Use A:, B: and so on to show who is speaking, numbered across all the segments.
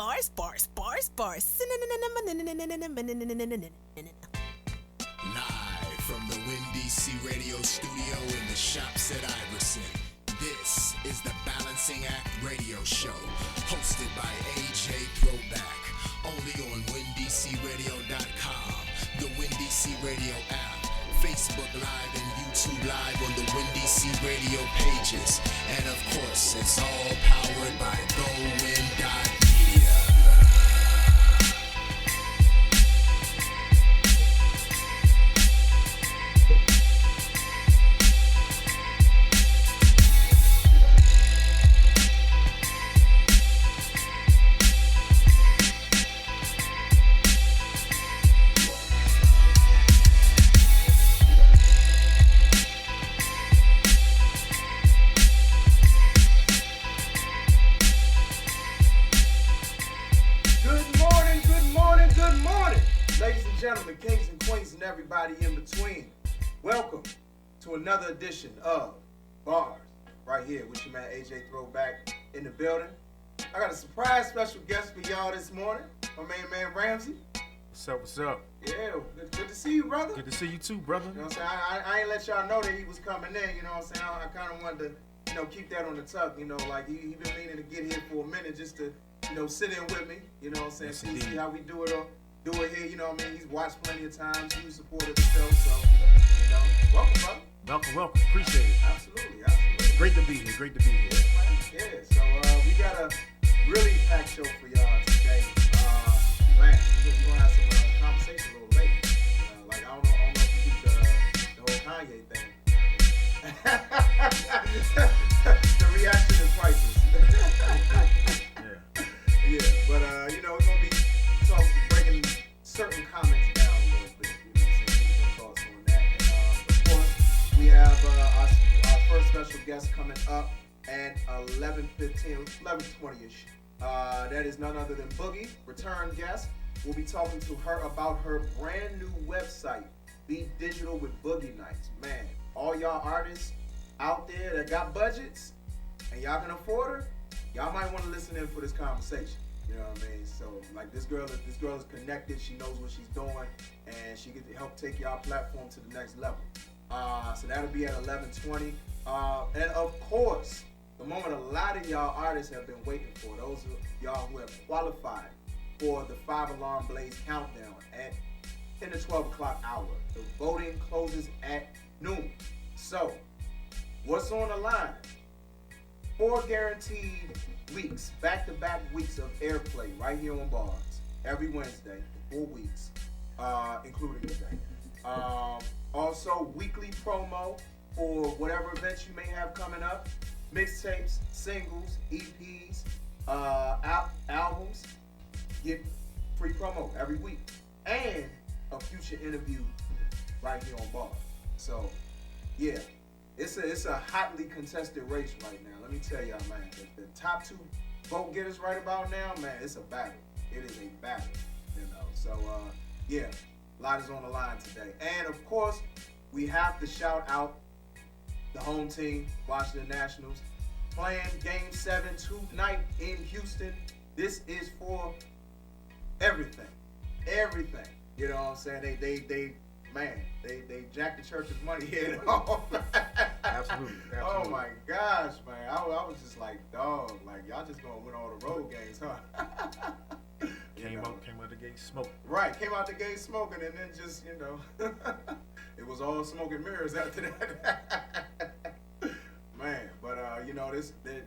A: Live from the Windy C Radio studio in the shops at Iverson. This is the Balancing Act Radio Show, hosted by AJ Throwback, only on WindyCRadio.com, the Windy C Radio app, Facebook Live and YouTube Live on the Windy C Radio pages, and of course, it's all powered by GoWin.media.
B: Gentlemen, kings and queens, and everybody in between, welcome to another edition of Bars, right here with your man AJ Throwback in the building. I got a surprise special guest for y'all this morning, my main man Ramsey.
C: What's up, what's up?
B: Yeah, good to see you, brother.
C: Good to see you too, brother.
B: You know what I'm saying? I ain't let y'all know that he was coming in, you know what I'm saying? I kind of wanted to, keep that on the tuck, like he been meaning to get here for a minute just to, sit in with me, you know what I'm saying?
C: Yes,
B: see how we do it here, you know what I mean? He's watched plenty of times, he supported the show, so, welcome, brother.
C: Welcome. Appreciate it.
B: Absolutely.
C: Great to be here.
B: Yeah, so we got a really packed show for y'all today. Man, we're gonna have some conversation a little late. I don't know if you do the whole Kanye thing. The reaction is priceless. Yeah, but we're gonna be breaking certain comments down a little bit. You know what I'm saying? Your thoughts on that. And of course, we have our first special guest coming up at 11:15, 11:20ish. That is none other than Boogie, return guest. We'll be talking to her about her brand new website, Be Digital with Boogie Nights. Man, all y'all artists out there that got budgets and y'all can afford her, y'all might want to listen in for this conversation. You know what I mean? So, this girl is connected. She knows what she's doing, and she can help take y'all platform to the next level. So that'll be at 11:20. And of course, the moment a lot of y'all artists have been waiting for, those of y'all who have qualified for the 5 Alarm Blaze countdown at 10 to 12 o'clock hour. The voting closes at noon. So, what's on the line? 4 guaranteed weeks, back-to-back weeks of airplay right here on Bars every Wednesday for 4 weeks, including today. Also, weekly promo for whatever events you may have coming up, mixtapes, singles, EPs, albums. Get free promo every week, and a future interview right here on Bars. So, yeah. It's a hotly contested race right now. Let me tell y'all, man. The top 2 vote getters right about now, man, it's a battle. It is a battle, So, yeah, a lot is on the line today. And, of course, we have to shout out the home team, Washington Nationals, playing Game 7 tonight in Houston. This is for everything. Everything. You know what I'm saying? They jacked the church's money here.
C: Absolutely.
B: Oh my gosh, man. I was just like, dog, y'all just gonna win all the road games, huh?
C: Came out the gate smoking.
B: Right, came out the gate smoking, and then just, it was all smoke and mirrors after that. Man, but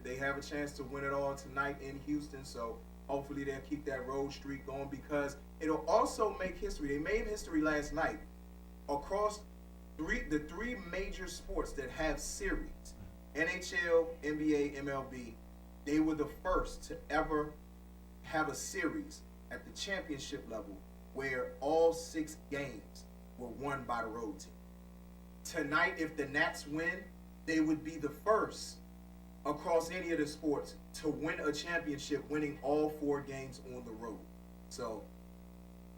B: they have a chance to win it all tonight in Houston, so hopefully they'll keep that road streak going, because it'll also make history. They made history last night across the 3 major sports that have series, NHL, NBA, MLB. They were the first to ever have a series at the championship level where all 6 games were won by the road team. Tonight, if the Nats win, they would be the first across any of the sports to win a championship, winning all 4 games on the road. So,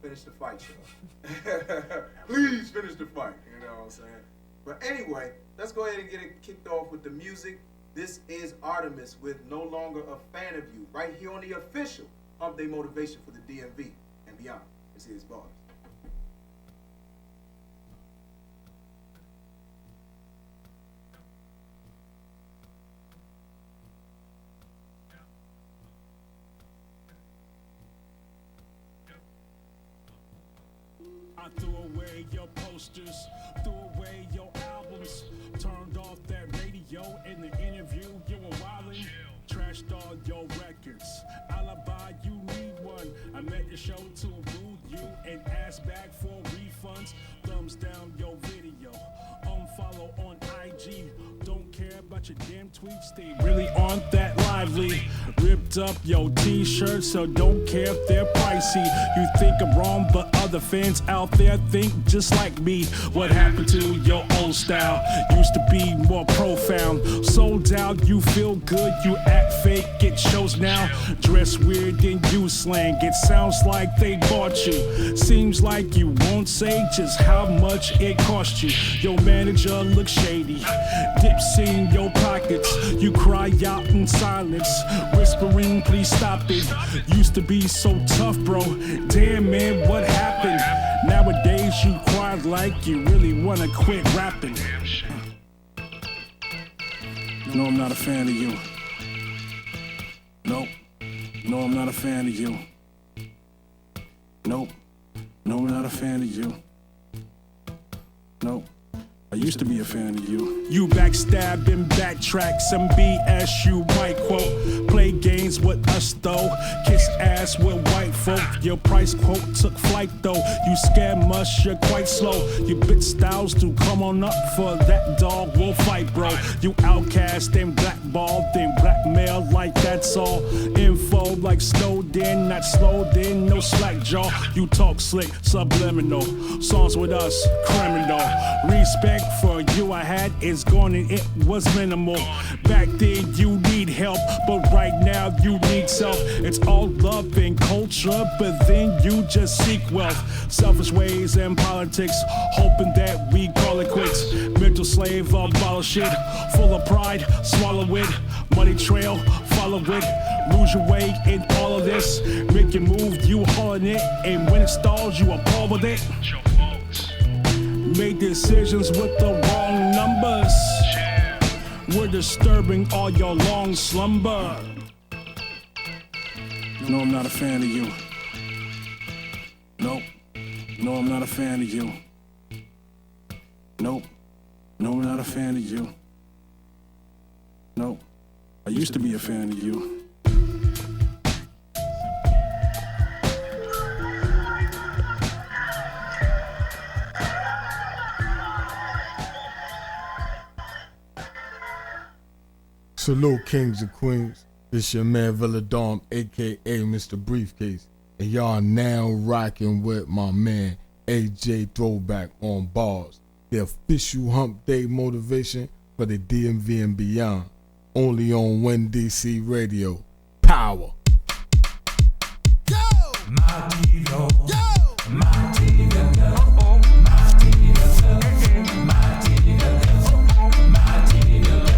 B: finish the fight, y'all. Please finish the fight, you know what I'm saying? But anyway, let's go ahead and get it kicked off with the music. This is Artemis with No Longer a Fan of You, right here on the official hump day motivation for the DMV and beyond. Let's see his bars.
D: I threw away your posters, threw away your albums, turned off that radio in the interview, you were wildin', trashed all your records. Alibi, you need one. I met the show to woo you and ask back for refunds. Thumbs down your video, unfollow on IG. Don't care about your damn tweets, they really aren't that lively. Ripped up your t-shirt, so don't care if they're pricey. You think I'm wrong, but other fans out there think just like me. What happened to your old style? Used to be more profound. Sold out, you feel good, you act fake, it shows now. Dress weird, then you slang. It sounds like they bought you. Seems like you won't say just how much it cost you. Your manager looks shady, dips in your pockets. You cry out in silence, whispering, please stop it. Used to be so tough, bro. Damn, man, what happened? Nowadays you cry like you really wanna quit rapping. No, I'm not a fan of you. Nope. No, I'm not a fan of you. Nope. No, I'm not a fan of you. Nope. I used to be a fan of you. You backstab and backtrack some BS you might quote. Play games with us though, kiss ass with white folk. Your price quote took flight though. You scam us, you're quite slow. You bit styles do come on up for that dog, we'll fight bro. You outcast and blackballed, then blackmail like that's all. Info like snowed in, not slowed in, no slack jaw. You talk slick, subliminal. Songs with us, criminal. Respect for you I had is gone and it was minimal. Back then you need help, but right now you need self. It's all love and culture, but then you just seek wealth. Selfish ways and politics, hoping that we call it quits. Mental slave, abolish it. Full of pride, swallow it. Money trail, follow it. Lose your way in all of this. Make your move, you hauling it. And when it stalls, you appall with it. Make decisions with the wrong numbers. We're disturbing all your long slumber. No, I'm not a fan of you. Nope. No, I'm not a fan of you. Nope. No, I'm not a fan of you. Nope. I used to be a fan of you.
E: Salute kings and queens, this your man Villadom, aka Mr. Briefcase, and y'all now rocking with my man AJ Throwback on bars, the official hump day motivation for the DMV and beyond, only on WinDC Radio. Power!
F: Yo!
G: My Divo,
F: Yo!
G: my Divo girl, my Divo girl, my Divo girl, my Divo girl.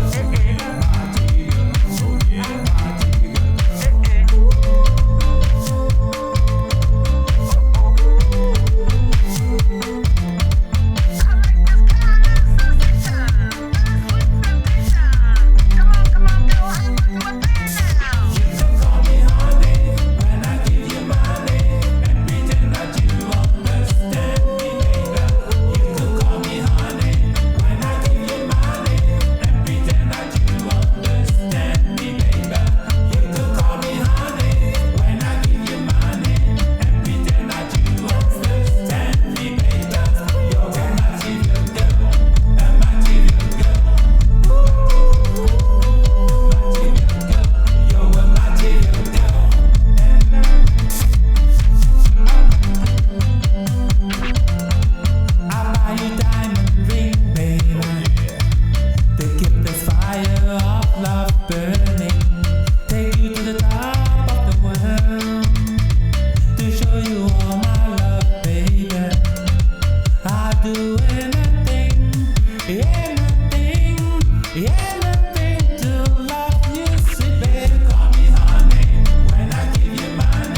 G: Anything to love you, sweet baby. Call me honey when I give you my name.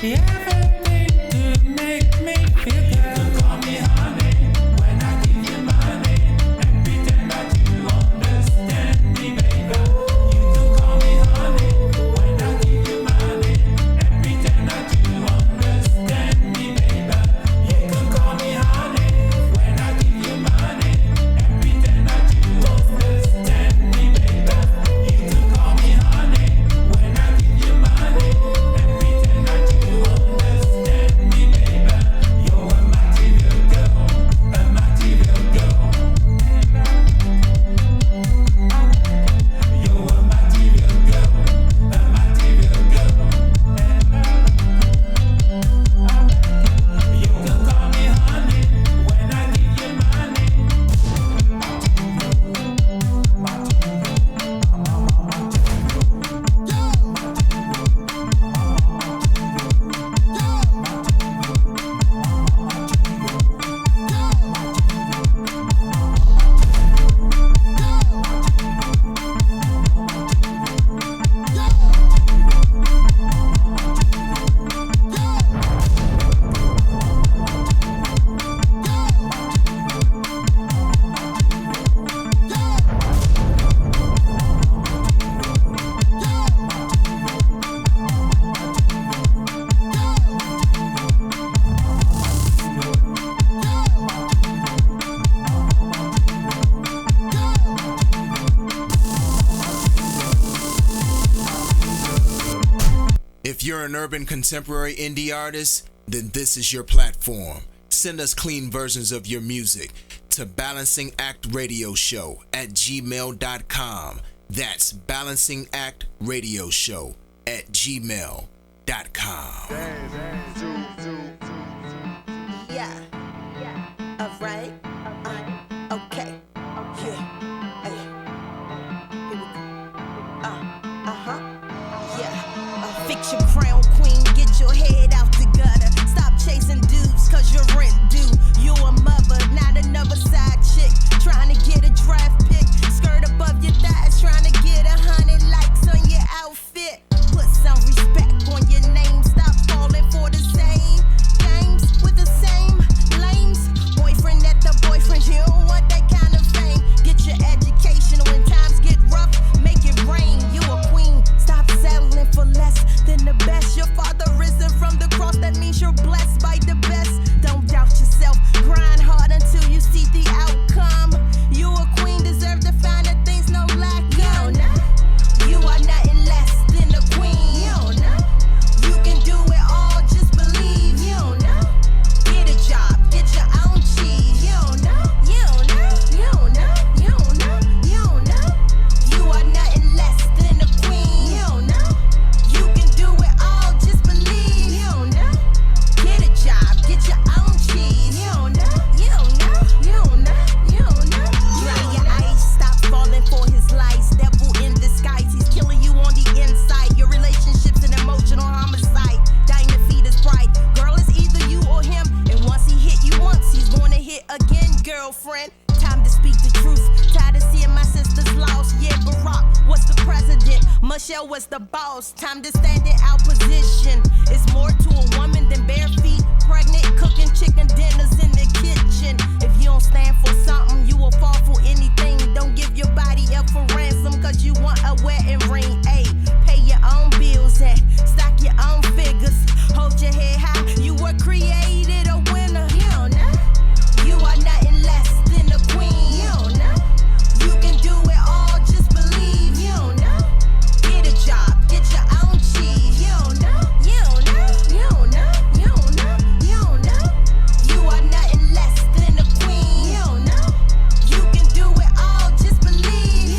G: Everything to make me feel good. You can call me honey when I give you money and pretend that you understand me, baby. You can call me honey when I give you money and pretend that you understand me, baby. You can call me honey when I give you money and pretend that you understand me, baby. You can call me honey when I give you money and pretend that you understand me, baby. You're a material girl, a material girl. You're a material girl, a material girl. You can call me honey when I give you money.
A: If you're an urban contemporary indie artist, then this is your platform. Send us clean versions of your music to balancingactradioshow@gmail.com. That's balancingactradioshow@gmail.com.
H: Yeah. Alright. Okay. Yeah. Hey. Here we go. Yeah. Fix your crown, queen. Get your head out the gutter. Stop chasing dudes, cause your rent due. You a mother, not another side chick. Trying to get a draft pick. Skirt above your thighs, trying to get 100 likes on your outfit. Put some respect on your name. Stop falling for the same games with the same lames. Boyfriend at the boyfriend, you don't want that kind of fame. Get your education when times get rough. Make it rain. You a queen. Stop settling for less than the best. Your father risen from the cross. That means you're blessed by the best. Don't doubt yourself. Grind hard until you see the outcome. You a queen, deserve to find the things no lack of. You are nothing less than a queen. You can do it all, just believe. Get a job, get your own cheese. You are nothing less than a queen. You can do it all, just believe. Get a job, get your own cheese. Dry your eyes, stop falling for his lies. Devil in disguise, he's killing you on the inside. Your relationships an emotional homicide. Dying to feed his pride. Girl, it's either you or him. And once he hit you once, he's gonna hit again, girlfriend. Time to speak the truth. Tired of seeing my sisters lost. Yeah, Barack was the president. Michelle was the boss. Time to stand in our position. It's more to a woman than bare feet. Pregnant, cooking chicken dinners in the kitchen. If you don't stand for something, you will fall for anything. Don't give your body up for ransom, cause you want a wedding ring. Ayy, pay your own bills and stock your own figures. Hold your head high, you were created a winner. You are nothing less than a queen. You can do it all, just believe. Get a job, get your own cheese. You are nothing less than a queen. You can do it all, just believe.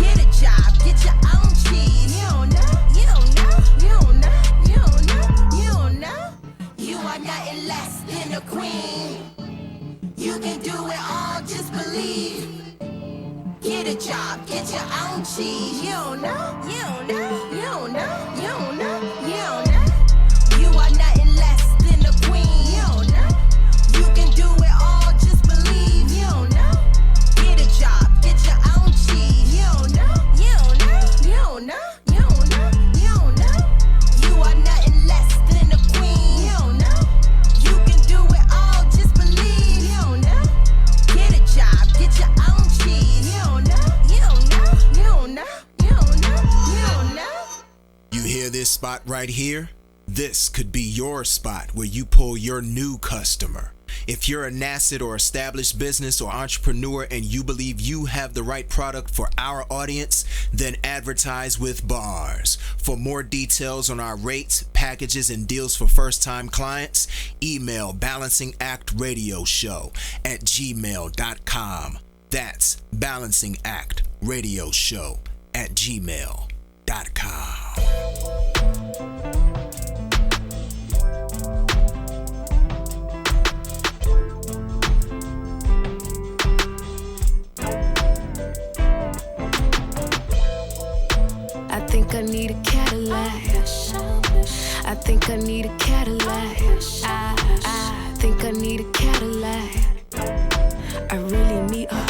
H: Get a job, get your own cheese. You are nothing less than a queen. You can do it all, just believe. Get a job, get your own cheese. You are nothing less than a queen. You can do it all, just believe. Get a job, get your own cheese. You are nothing less
A: hear this spot right here? This could be your spot where you pull your new customer. If you're a nascent or established business or entrepreneur and you believe you have the right product for our audience, then advertise with Bars. For more details on our rates, packages, and deals for first-time clients, email balancingactradioshow@gmail.com. That's balancingactradioshow@gmail.com.
I: I think I need a Cadillac. I think I need a Cadillac. I think I need a Cadillac. I really need her.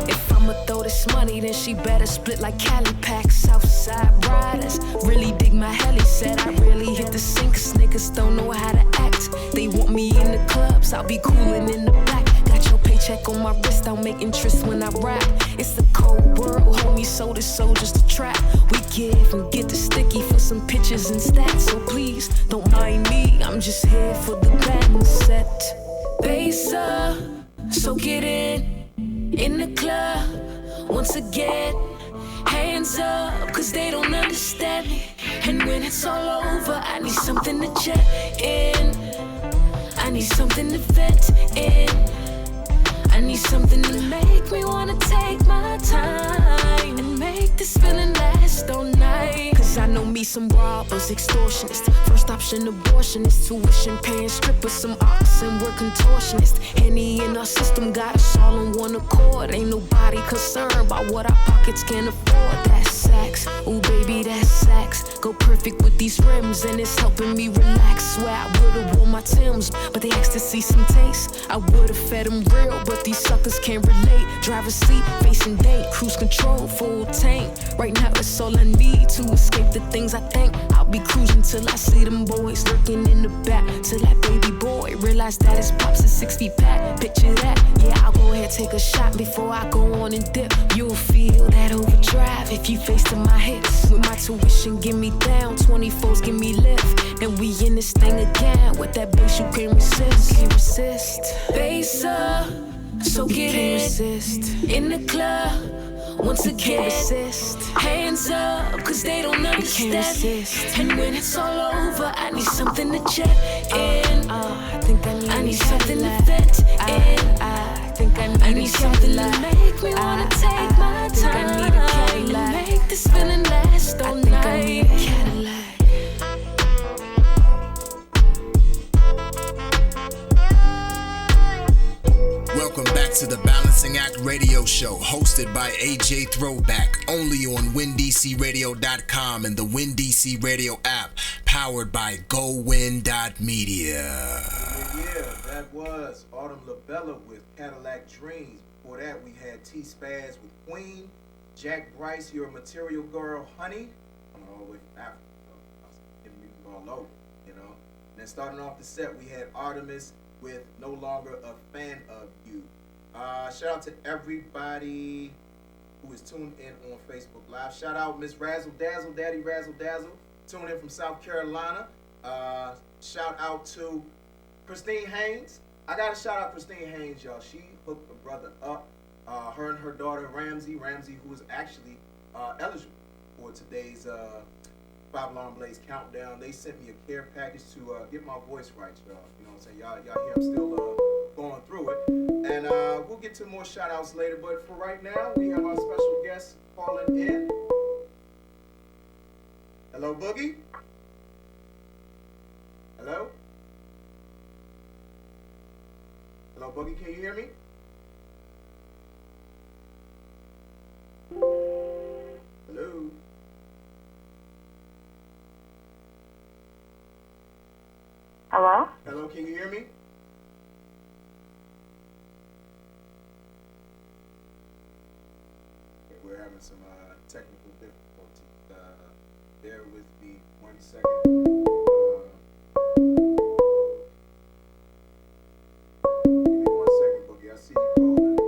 I: If I'ma throw this money, then she better split like Cali packs. Southside riders really dig my heli. Said I really hit the sink, 'cause niggas don't know how to act. They want me in the clubs, I'll be coolin' in the back. Got your paycheck on my wrist, I'll make interest when I rap. It's the cold world, homie, so this soul just a trap. We give and get the sticky for some pictures and stats. So please, don't mind me, I'm just here for the band set. Bass up, so get in the club. Once again, hands up, 'cause they don't understand me. And when it's all over, I need something to check in. I need something to vent in. I need something to make me wanna take my time and make this feeling last all night. 'Cause I know me some robbers, extortionists, first option abortionists, tuition paying strippers, some oxen work contortionists. Henny in our system got us all on one accord. Ain't nobody concerned about what our pockets can afford. That's sex, ooh baby, that's sex. Go perfect with these rims and it's helping me relax. Swear I would've worn my Timbs, but they asked to see some taste. I would've fed them real, but these suckers can't relate. Driver's seat, facing date, cruise control, full tank. Right now it's all I need to escape the things I think. I'll be cruising till I see them boys lurking in the back. Till that baby boy realize that his pops is 6 feet back. Picture that, yeah, I'll go ahead take a shot before I go on and dip. You'll feel that overdrive if you face to my hips. With my tuition, give me down, 24s give me lift. And we in this thing again, with that bass you can't resist. Can't resist. Bass up, so get in the club. Once again, resist. Hands up, 'cause they don't understand me. And when it's all over, I need something to check in. I need something to vent in. I need something to make me wanna take my time and make this feeling last all night.
A: Welcome back to the Balancing Act Radio Show, hosted by AJ Throwback, only on WinDCRadio.com and the WinDC Radio app, powered by GoWin.media.
B: Yeah, that was Autumn LaBella with Cadillac Dreams. Before that, we had T Spaz with Queen, Jack Bryce, Your Material Girl, Honey. I'm all the way from Africa, so I was getting music all over, you know. And then starting off the set, we had Artemis with No Longer a Fan of You. Shout out to everybody who is tuned in on Facebook Live. Shout out Miss Razzle Dazzle, Daddy Razzle Dazzle, tuning in from South Carolina. Shout out to Christine Haynes. I gotta shout out Christine Haynes, y'all. She hooked a brother up. Her and her daughter Ramsey, who is actually eligible for today's 5 Alarm Blaze Countdown. They sent me a care package to get my voice right, y'all. You know what I'm saying? Y'all hear I'm still going through it. And we'll get to more shout outs later. But for right now, we have our special guest calling in. Hello, Boogie? Hello? Hello, Boogie, can you hear me? Hello?
J: Hello?
B: Hello, can you hear me? We're having some technical difficulties. Bear with me 1 second. Give me 1 second, Boogie. I see you calling.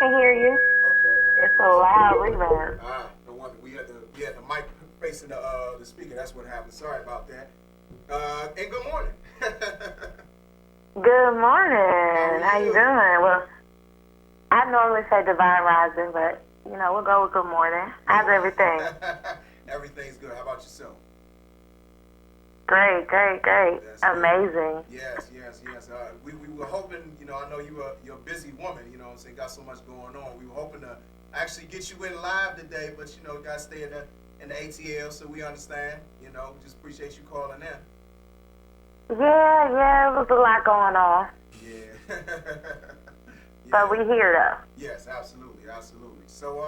J: can hear you.
B: Okay.
J: It's a loud reverb.
B: No wonder we had the mic facing the speaker. That's what happened. Sorry about that. And good morning.
J: Good morning. How you doing? Well, I normally say divine rising, but we'll go with good morning. How's everything?
B: Everything's good. How about yourself?
J: Great.
B: That's
J: Amazing.
B: Good. Yes. We were hoping, I know you're a busy woman, what I'm saying, got so much going on. We were hoping to actually get you in live today, but you got to stay in the ATL, so we understand. We just appreciate you calling in.
J: Yeah, it was a lot going on.
B: Yeah.
J: But we here though.
B: Yes, absolutely. So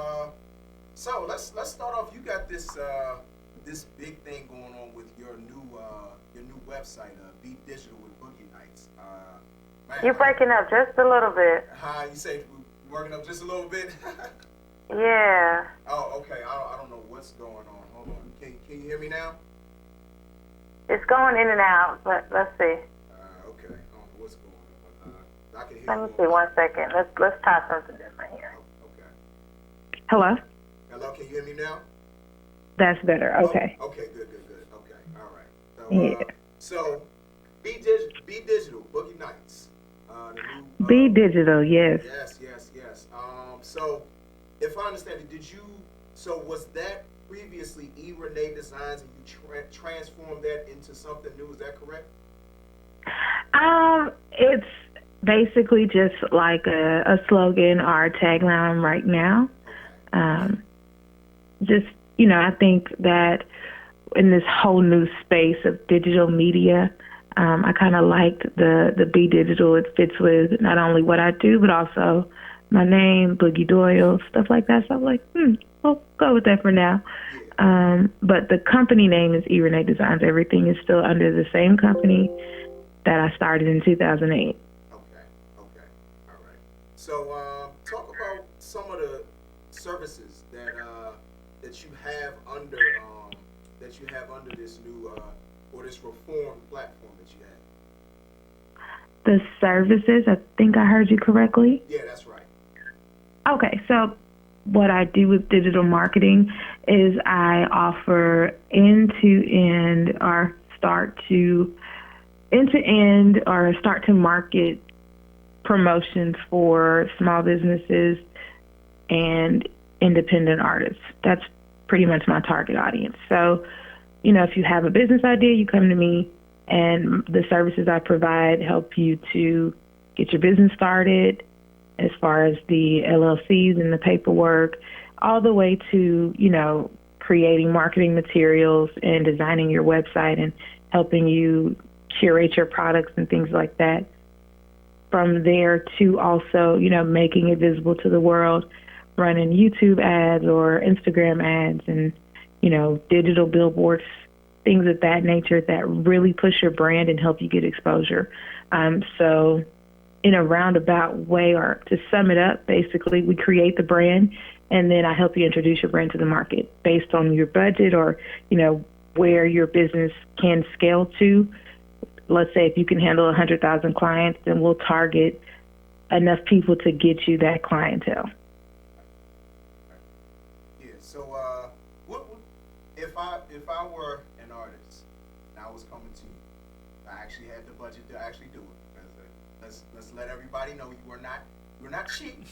B: let's start off. You got this big thing going on with your new website, Be Digital with Boogie Nights. Man,
J: You're breaking up just a little bit.
B: You say we're working up just a little bit?
J: Yeah.
B: Oh, okay. I don't know what's going on. Hold on. Can you hear me now?
J: It's going in and out, but let's see.
B: Okay. I don't know what's going on. I can hear
J: Let
B: you.
J: me see 1 second. Let's try something different here.
B: Okay.
K: Hello?
B: Hello, can you hear me now?
K: That's better. Okay.
B: Oh, okay, good. Okay, all right. So Be Digital, Boogie Nights. The new,
K: Be Digital, yes.
B: Yes. So if I understand it, was that previously Renee Designs and you transformed that into something new? Is that correct?
K: It's basically just like a slogan or a tagline right now. I think that in this whole new space of digital media, I kind of liked the Be Digital. It fits with not only what I do, but also my name, Boogie Doyle, stuff like that. So I'm like, we'll go with that for now. But the company name is Renee Designs. Everything is still under the same company that I started in 2008.
B: Okay. All right. So talk about some of the services that you have under this new or this reformed platform that you have.
K: The services, I think I heard you correctly.
B: Yeah, that's right.
K: Okay, so what I do with digital marketing is I offer end-to-end or start to market promotions for small businesses and independent artists. That's pretty much my target audience. So, if you have a business idea, you come to me, and the services I provide help you to get your business started, as far as the LLCs and the paperwork, all the way to, creating marketing materials and designing your website and helping you curate your products and things like that. From there to also, making it visible to the world, running YouTube ads or Instagram ads and, digital billboards, things of that nature that really push your brand and help you get exposure. So in a roundabout way, or to sum it up, basically, we create the brand, and then I help you introduce your brand to the market based on your budget or, where your business can scale to. Let's say if you can handle 100,000 clients, then we'll target enough people to get you that clientele.
B: Yeah. So, what if I were an artist and I was coming to you, I actually had the budget to actually do it. Let's let everybody know you're not cheap,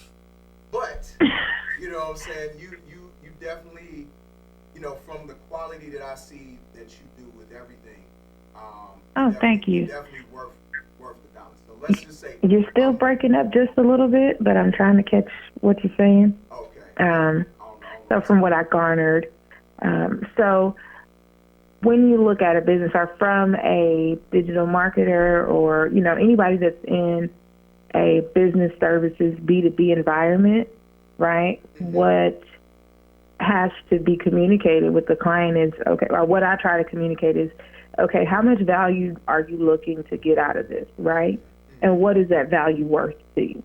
B: but you know what I'm saying, you definitely, from the quality that I see that you do with everything.
K: Thank you.
B: Definitely worth the dollar. So let's just say
K: you're still breaking up just a little bit, but I'm trying to catch what you're saying.
B: Okay.
K: So from what I garnered, so when you look at a business, or from a digital marketer, or anybody that's in a business services B2B environment, right? Mm-hmm. What has to be communicated with the client is, okay, or what I try to communicate is, okay, how much value are you looking to get out of this, right? And what is that value worth to you?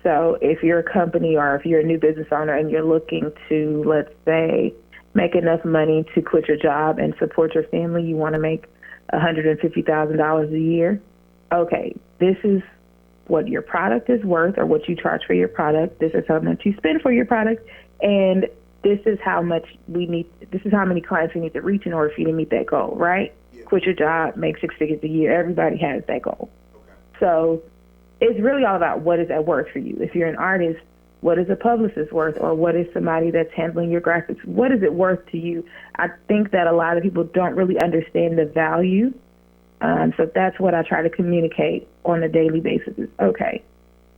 K: So if you're a company or if you're a new business owner and you're looking to, let's say, make enough money to quit your job and support your family, you want to make $150,000 a year. Okay, this is what your product is worth or what you charge for your product. This is how much you spend for your product, and this is how much this is how many clients we need to reach in order for you to meet that goal, right?
B: Yeah.
K: Quit your job, make 6 figures a year. Everybody has that goal.
B: Okay.
K: So it's really all about what is that worth for you. If you're an artist, what is a publicist worth, or what is somebody that's handling your graphics? What is it worth to you? I think that a lot of people don't really understand the value. So that's what I try to communicate on a daily basis is, okay,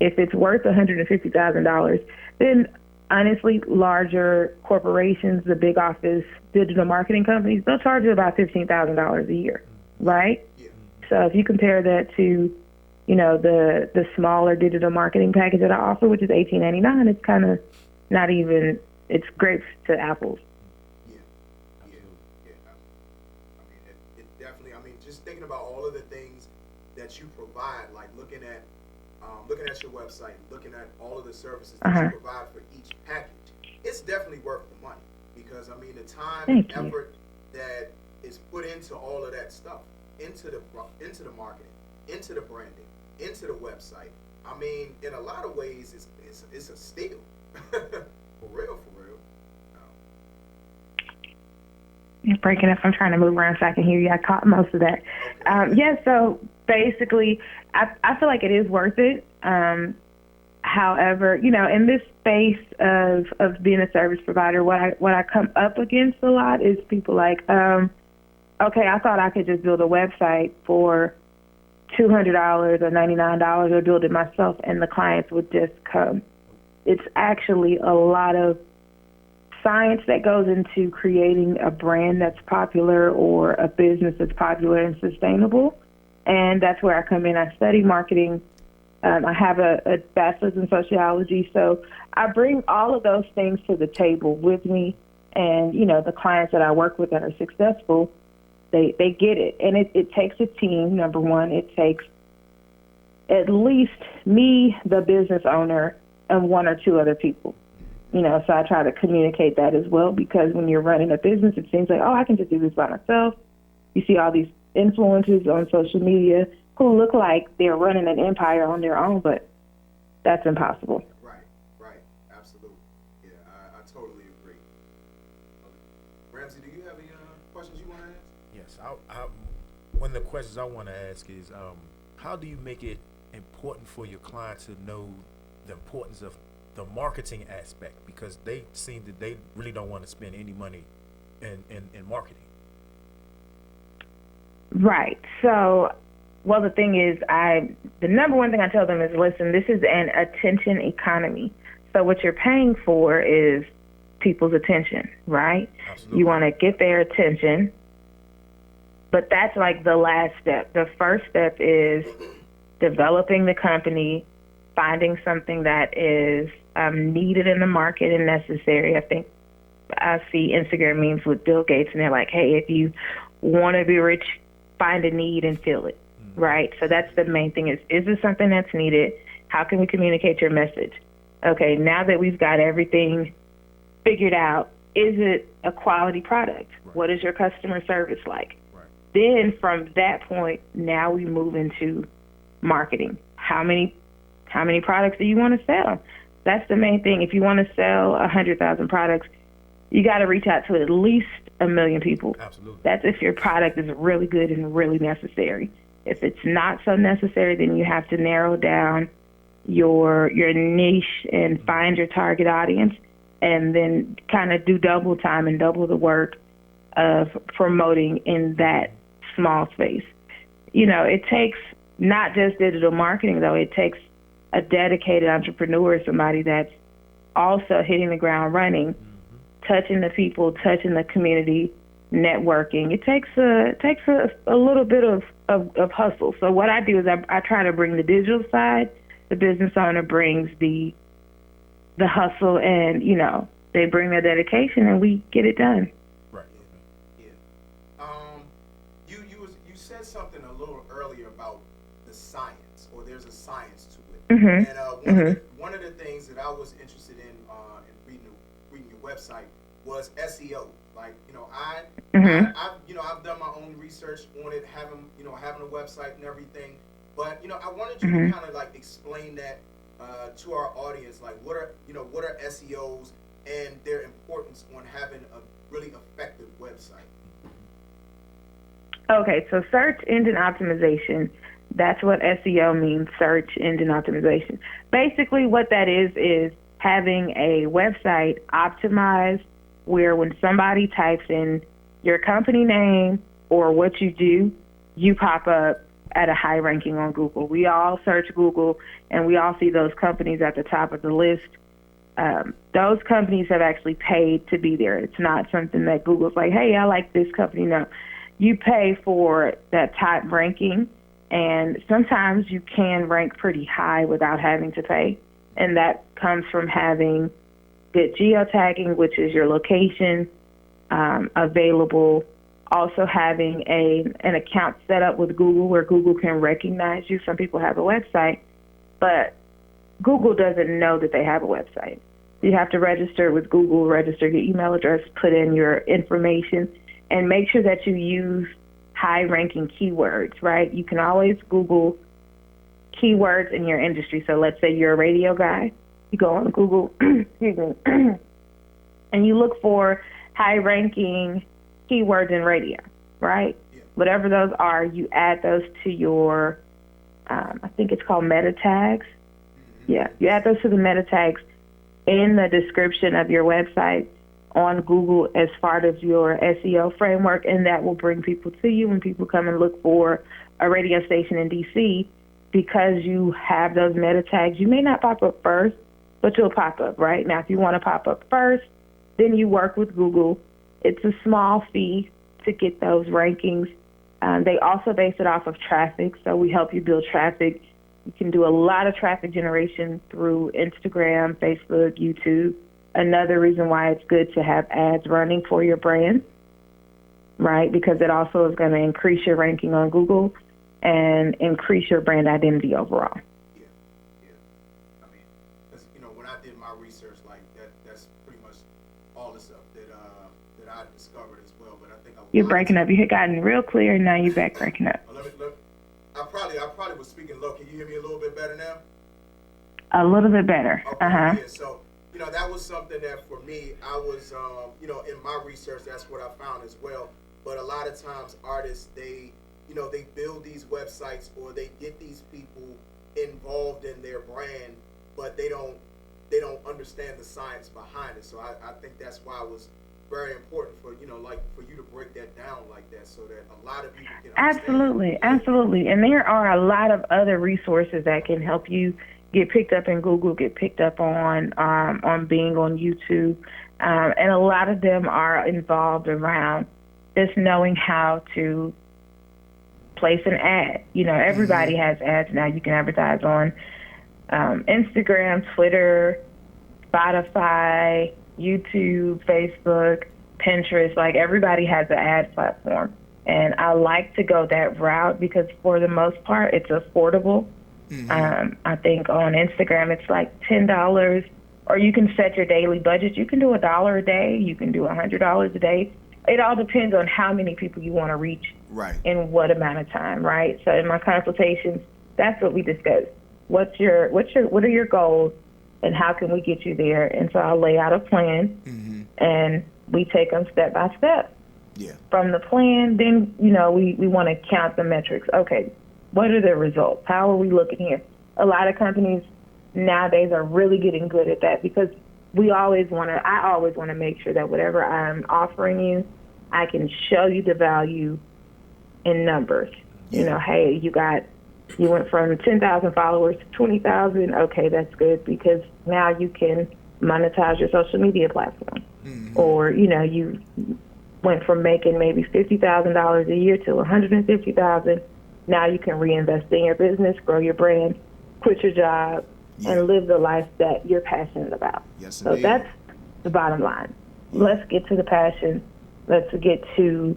K: if it's worth $150,000, then honestly, larger corporations, the big office digital marketing companies, they'll charge you about $15,000 a year, right?
B: Yeah.
K: So if you compare that to, you know, the smaller digital marketing package that I offer, which is $18.99, it's kind of not even, it's grapes to apples.
B: Yeah. I mean, it definitely. I mean, just thinking about all of the things that you provide, like looking at your website, looking at all of the services that you provide for each package, it's definitely worth the money because I mean the time and effort that is put into all of that stuff, into the marketing, into the branding, into the website. I mean, in a lot of ways, it's a steal. For real.
K: You're breaking up. I'm trying to move around so I can hear you. I caught most of that.
B: Okay.
K: So basically, I feel like it is worth it. However, you know, in this space of being a service provider, what I come up against a lot is people like, okay, I thought I could just build a website for $200 or $99 or build it myself and the clients would just come. It's actually a lot of science that goes into creating a brand that's popular or a business that's popular and sustainable. And that's where I come in. I study marketing. I have a bachelor's in sociology. So I bring all of those things to the table with me. And, you know, the clients that I work with that are successful, they get it. And it takes a team, number one. It takes at least me, the business owner, and one or two other people. You know, so I try to communicate that as well because when you're running a business, it seems like, oh, I can just do this by myself. You see all these influencers on social media who look like they're running an empire on their own, but that's impossible.
B: Right. Absolutely. Yeah, I totally agree. Ramsey, do you have any questions you want to ask?
C: Yes. One of the questions I want to ask is, how do you make it important for your client to know the importance of the marketing aspect, because they seem that they really don't want to spend any money in marketing.
K: Right. So, well, the thing is, the number one thing I tell them is, listen, this is an attention economy. So what you're paying for is people's attention, right?
C: Absolutely.
K: You want to get their attention, but that's like the last step. The first step is developing the company, finding something that is needed in the market and necessary. I think I see Instagram memes with Bill Gates, and they're like, hey, if you want to be rich, find a need and fill it, right? So that's the main thing is this something that's needed? How can we communicate your message? Okay, now that we've got everything figured out, is it a quality product?
C: Right.
K: What is your customer service like?
C: Right.
K: Then from that point, now we move into marketing. How many products do you want to sell? That's the main thing. If you want to sell 100,000 products, you got to reach out to at least 1 million people.
C: Absolutely.
K: That's if your product is really good and really necessary. If it's not so necessary, then you have to narrow down your niche and find your target audience, and then kind of do double time and double the work of promoting in that small space. You know, it takes not just digital marketing, though. It takes a dedicated entrepreneur, somebody that's also hitting the ground running, touching the people, touching the community, networking. It takes a little bit of hustle. So what I do is I try to bring the digital side. The business owner brings the hustle, and they bring their dedication, and we get it done.
B: Right. Yeah. You said something a little earlier about the science, or there's a science to it.
K: Mm-hmm.
B: And one of the things that I was interested in reading your website was SEO. Like, I've done my own research on it, having a website and everything. But I wanted you to kind of like explain that to our audience. Like, what are SEOs and their importance on having a really effective website?
K: Okay, so search engine optimization. That's what SEO means, search engine optimization. Basically, what that is having a website optimized where when somebody types in your company name or what you do, you pop up at a high ranking on Google. We all search Google, and we all see those companies at the top of the list. Those companies have actually paid to be there. It's not something that Google's like, hey, I like this company. No, you pay for that top ranking, and sometimes you can rank pretty high without having to pay, and that comes from having good geotagging, which is your location, available. Also having an account set up with Google where Google can recognize you. Some people have a website, but Google doesn't know that they have a website. You have to register with Google, register your email address, put in your information, and make sure that you use high-ranking keywords, right? You can always Google keywords in your industry. So let's say you're a radio guy. You go on Google, excuse me, and you look for high-ranking keywords in radio, right? Yeah. Whatever those are, you add those to your, I think it's called meta tags. Yeah, you add those to the meta tags in the description of your website on Google as part of your SEO framework, and that will bring people to you when people come and look for a radio station in DC. Because you have those meta tags, you may not pop up first, but you'll pop up, right? Now, if you want to pop up first, then you work with Google. It's a small fee to get those rankings. They also base it off of traffic, so we help you build traffic. You can do a lot of traffic generation through Instagram, Facebook, YouTube. Another reason why it's good to have ads running for your brand, right? Because it also is going to increase your ranking on Google and increase your brand identity overall.
B: Yeah. I mean, when I did my research, like that's pretty much all the stuff that I discovered as well. But I think
K: you're breaking up. You had gotten real clear, and now you're back breaking up.
B: I probably was speaking low. Can you hear me a little bit better now?
K: A little bit better.
B: Okay,
K: Uh-huh.
B: Yeah, so, that was something that for me, I was, in my research, that's what I found as well. But a lot of times artists, they build these websites or they get these people involved in their brand, but they don't understand the science behind it. So I think that's why it was very important for you to break that down like that, so that a lot of people can understand.
K: Absolutely. And there are a lot of other resources that can help you get picked up in Google, get picked up on being on YouTube, and a lot of them are involved around just knowing how to place an ad. Everybody has ads now. You can advertise on Instagram, Twitter, Spotify, YouTube, Facebook, Pinterest. Like, everybody has an ad platform. And I like to go that route because for the most part, it's affordable. I think on Instagram, it's like $10, or you can set your daily budget. You can do $1 a day. You can do $100 a day. It all depends on how many people you want to reach in what amount of time, right? So in my consultations, that's what we discuss. What are your goals, and how can we get you there? And so I'll lay out a plan, and we take them step by step.
B: Yeah.
K: From the plan, then we want to count the metrics. Okay, what are the results? How are we looking here? A lot of companies nowadays are really getting good at that because I always want to make sure that whatever I'm offering you, I can show you the value in numbers.
B: Yeah.
K: Hey, you went from 10,000 followers to 20,000. Okay, that's good because now you can monetize your social media platform. Or, you went from making maybe $50,000 a year to $150,000. Now you can reinvest in your business, grow your brand, quit your job, and live the life that you're passionate about.
B: Yes,
K: so that's the bottom line. Let's get to the passion. Let's get to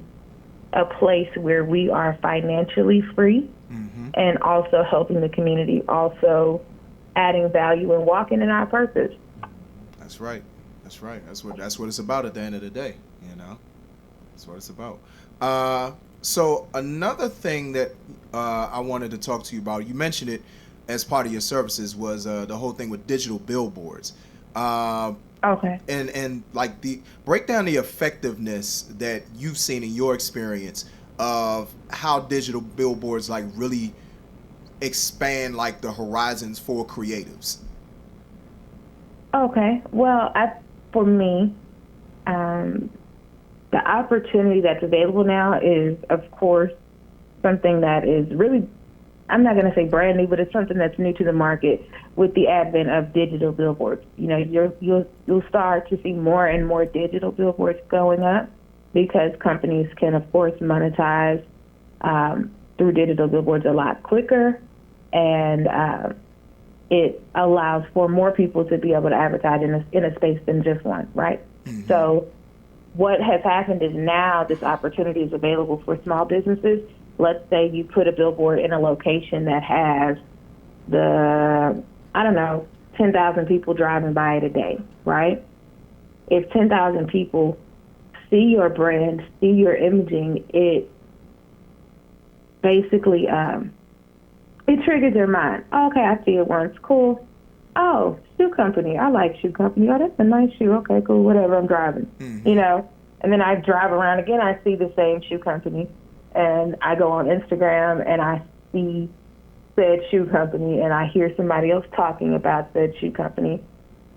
K: a place where we are financially free and also helping the community, also adding value and walking in our purpose.
B: That's right. That's what it's about at the end of the day. That's what it's about. So another thing that I wanted to talk to you about. You mentioned it as part of your services was the whole thing with digital billboards.
K: Okay.
B: And like break down the effectiveness that you've seen in your experience of how digital billboards like really expand like the horizons for creatives.
K: Okay. Well, for me, the opportunity that's available now is, of course, something that is really, I'm not going to say brand new, but it's something that's new to the market with the advent of digital billboards. You know, you'll start to see more and more digital billboards going up because companies can, of course, monetize through digital billboards a lot quicker, and it allows for more people to be able to advertise in a space than just one, right? Mm-hmm. So what has happened is now this opportunity is available for small businesses. Let's say you put a billboard in a location that has 10,000 people driving by it a day, right? If 10,000 people see your brand, see your imaging, it basically, it triggers their mind. Oh, okay, I see it once. Cool. Oh, shoe company. I like shoe company. Oh, that's a nice shoe. Okay, cool. Whatever. I'm driving. Mm-hmm. You know, and then I drive around again. I see the same shoe company, and I go on Instagram and I see said shoe company, and I hear somebody else talking about said shoe company,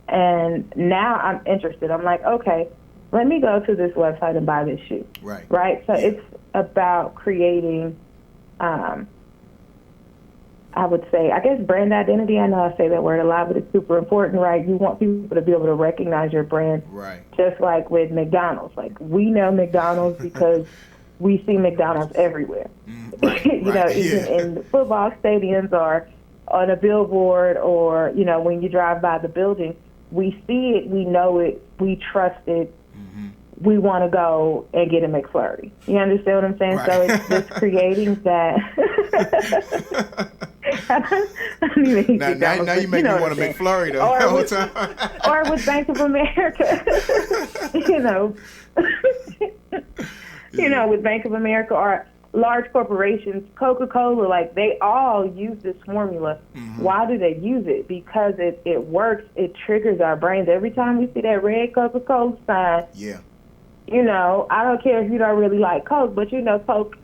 K: and now I'm interested. I'm like, okay, let me go to this website and buy this shoe.
B: Right.
K: Right. So it's about creating. I would say, I guess brand identity, I know I say that word a lot, but it's super important, right? You want people to be able to recognize your brand.
B: Right.
K: Just like with McDonald's. Like, we know McDonald's because we see McDonald's everywhere.
B: Right.
K: You know, even in football stadiums or on a billboard or, you know, when you drive by the building, we see it, we know it, we trust it. Mm-hmm. We want to go and get a McFlurry. You understand what I'm saying? Right. So it's just creating that.
B: Now you make me want a McFlurry though.
K: Or with Bank of America, you know, with Bank of America or large corporations, Coca-Cola, like they all use this formula. Mm-hmm. Why do they use it? Because it works. It triggers our brains every time we see that red Coca-Cola sign.
B: Yeah.
K: You know, I don't care if you don't really like Coke, but you know, Coke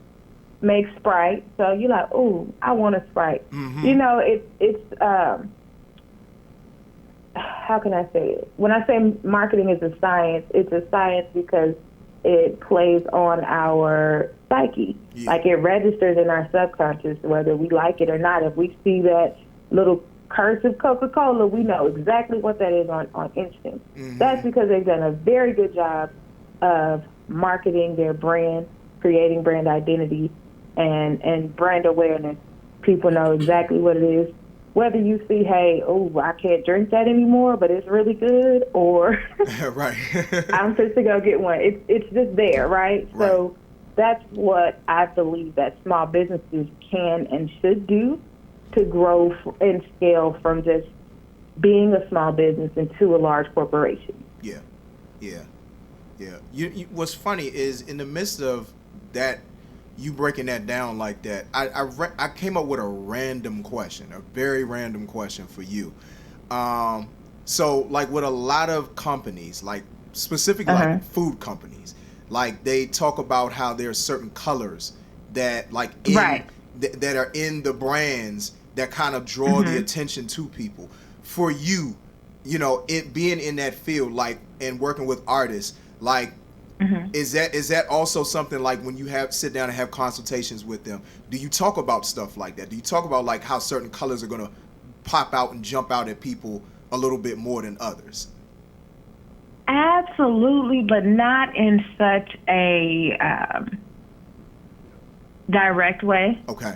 K: makes Sprite, so you're like, ooh, I want a Sprite. Mm-hmm. You know, it's how can I say it? When I say marketing is a science, it's a science because it plays on our psyche. Yeah. Like it registers in our subconscious, whether we like it or not. If we see that little cursive Coca-Cola, we know exactly what that is on instant. Mm-hmm. That's because they've done a very good job of marketing their brand, creating brand identity, and brand awareness. People know exactly what it is. Whether you see, hey, oh, I can't drink that anymore, but it's really good, or
B: right.
K: I'm supposed to go get one. It's just there, right? So that's what I believe that small businesses can and should do to grow and scale from just being a small business into a large corporation.
B: Yeah. What's funny is in the midst of that, you breaking that down like that, I came up with a random question, a very random question for you. So like with a lot of companies, like specifically like food companies, like they talk about how there's certain colors that like that are in the brands that kind of draw the attention to people. For you, you know, it being in that field, like, and working with artists, like, is that also something like when you sit down and have consultations with them, do you talk about stuff like that? Do you talk about like how certain colors are going to pop out and jump out at people a little bit more than others?
K: Absolutely, but not in such a direct way.
B: Okay.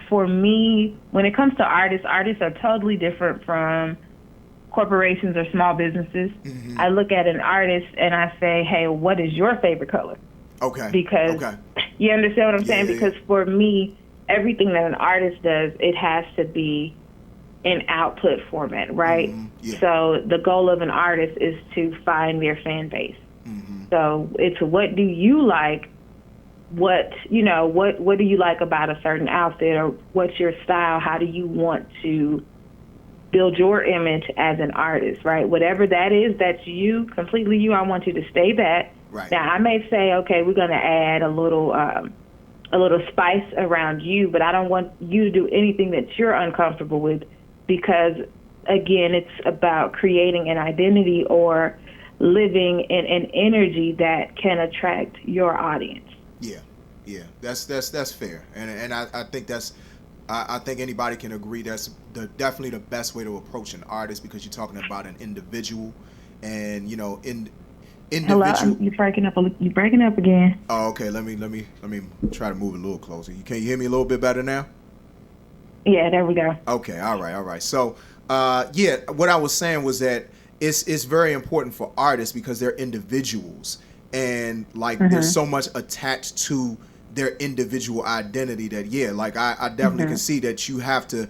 K: For me, when it comes to artists are totally different from corporations or small businesses. Mm-hmm. I look at an artist and I say, hey, what is your favorite color?
B: Okay.
K: Because you understand what I'm saying? Because for me, everything that an artist does, it has to be in output format, right? Mm-hmm. Yeah. So the goal of an artist is to find their fan base. Mm-hmm. So it's what do you like what do you like about a certain outfit, or what's your style? How do you want to build your image as an artist, right? Whatever that is, that's you, completely you. I want you to stay that.
B: Right.
K: Now, I may say, okay, we're going to add a little spice around you, but I don't want you to do anything that you're uncomfortable with, because, again, it's about creating an identity or living in an energy that can attract your audience.
B: Yeah, that's fair, and I think I think anybody can agree that's definitely the best way to approach an artist, because you're talking about an individual, and individual.
K: Hello, you're breaking up. You're breaking up again.
B: Oh, okay. Let me try to move a little closer. Can you hear me a little bit better now?
K: Yeah, there we go.
B: Okay, all right. So, what I was saying was that it's very important for artists because they're individuals, and there's so much attached to their individual identity that I definitely can see that you have to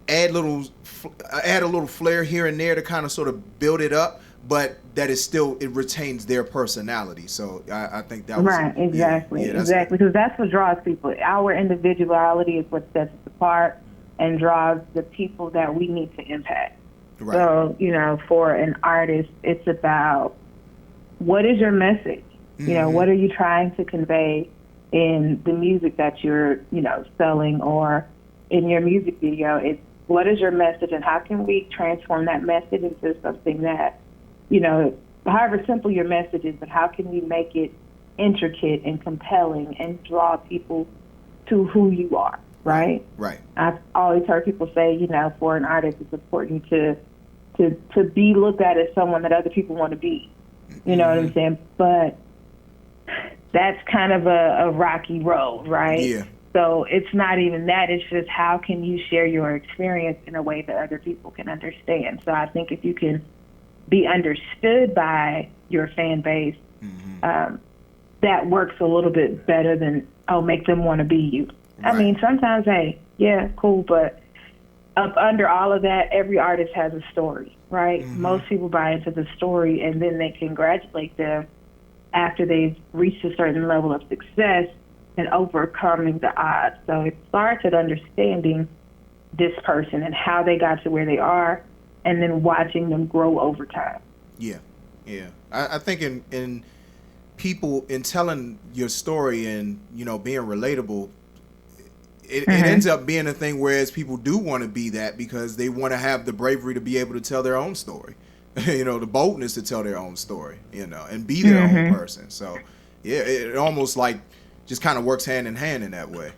B: add a little flair here and there to kind of sort of build it up, but that it retains their personality. So I think that was
K: right. Exactly, because that's what draws people. Our individuality is what sets us apart and draws the people that we need to impact. Right. So for an artist, it's about what is your message. What are you trying to convey in the music that you're, selling, or in your music video? It's what is your message, and how can we transform that message into something that, however simple your message is, but how can we make it intricate and compelling and draw people to who you are, right?
B: Right.
K: I've always heard people say, for an artist, it's important to be looked at as someone that other people want to be. You know what I'm saying? But that's kind of a rocky road, right?
B: Yeah.
K: So it's not even that. It's just how can you share your experience in a way that other people can understand. So I think if you can be understood by your fan base, that works a little bit better than, make them want to be you. Right. I mean, sometimes, hey, yeah, cool, but up under all of that, every artist has a story, right? Most people buy into the story, and then they congratulate them after they've reached a certain level of success and overcoming the odds. So it starts at understanding this person and how they got to where they are, and then watching them grow over time.
B: Yeah. I think in people, in telling your story and, being relatable, it ends up being a thing whereas people do want to be that because they want to have the bravery to be able to tell their own story, the boldness to tell their own story, and be their own person. So, yeah, it almost just kind of works hand in hand in that way.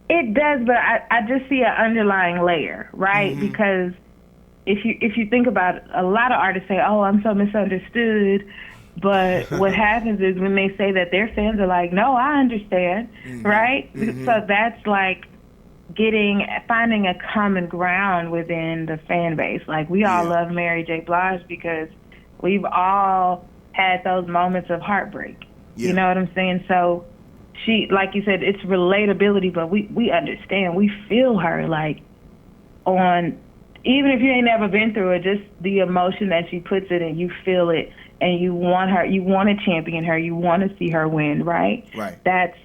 K: It does, but I just see an underlying layer, right? Because if you think about it, a lot of artists say, "Oh, I'm so misunderstood," but what happens is when they say that, their fans are like, "No, I understand," right? So that's finding a common ground within the fan base. We all love Mary J. Blige because we've all had those moments of heartbreak. You know what I'm saying? So she, like you said, it's relatability, but we understand. We feel her, even if you ain't never been through it, just the emotion that she puts in, and you feel it, and you want to champion her, you want to see her win, right?
B: Right.
K: That's,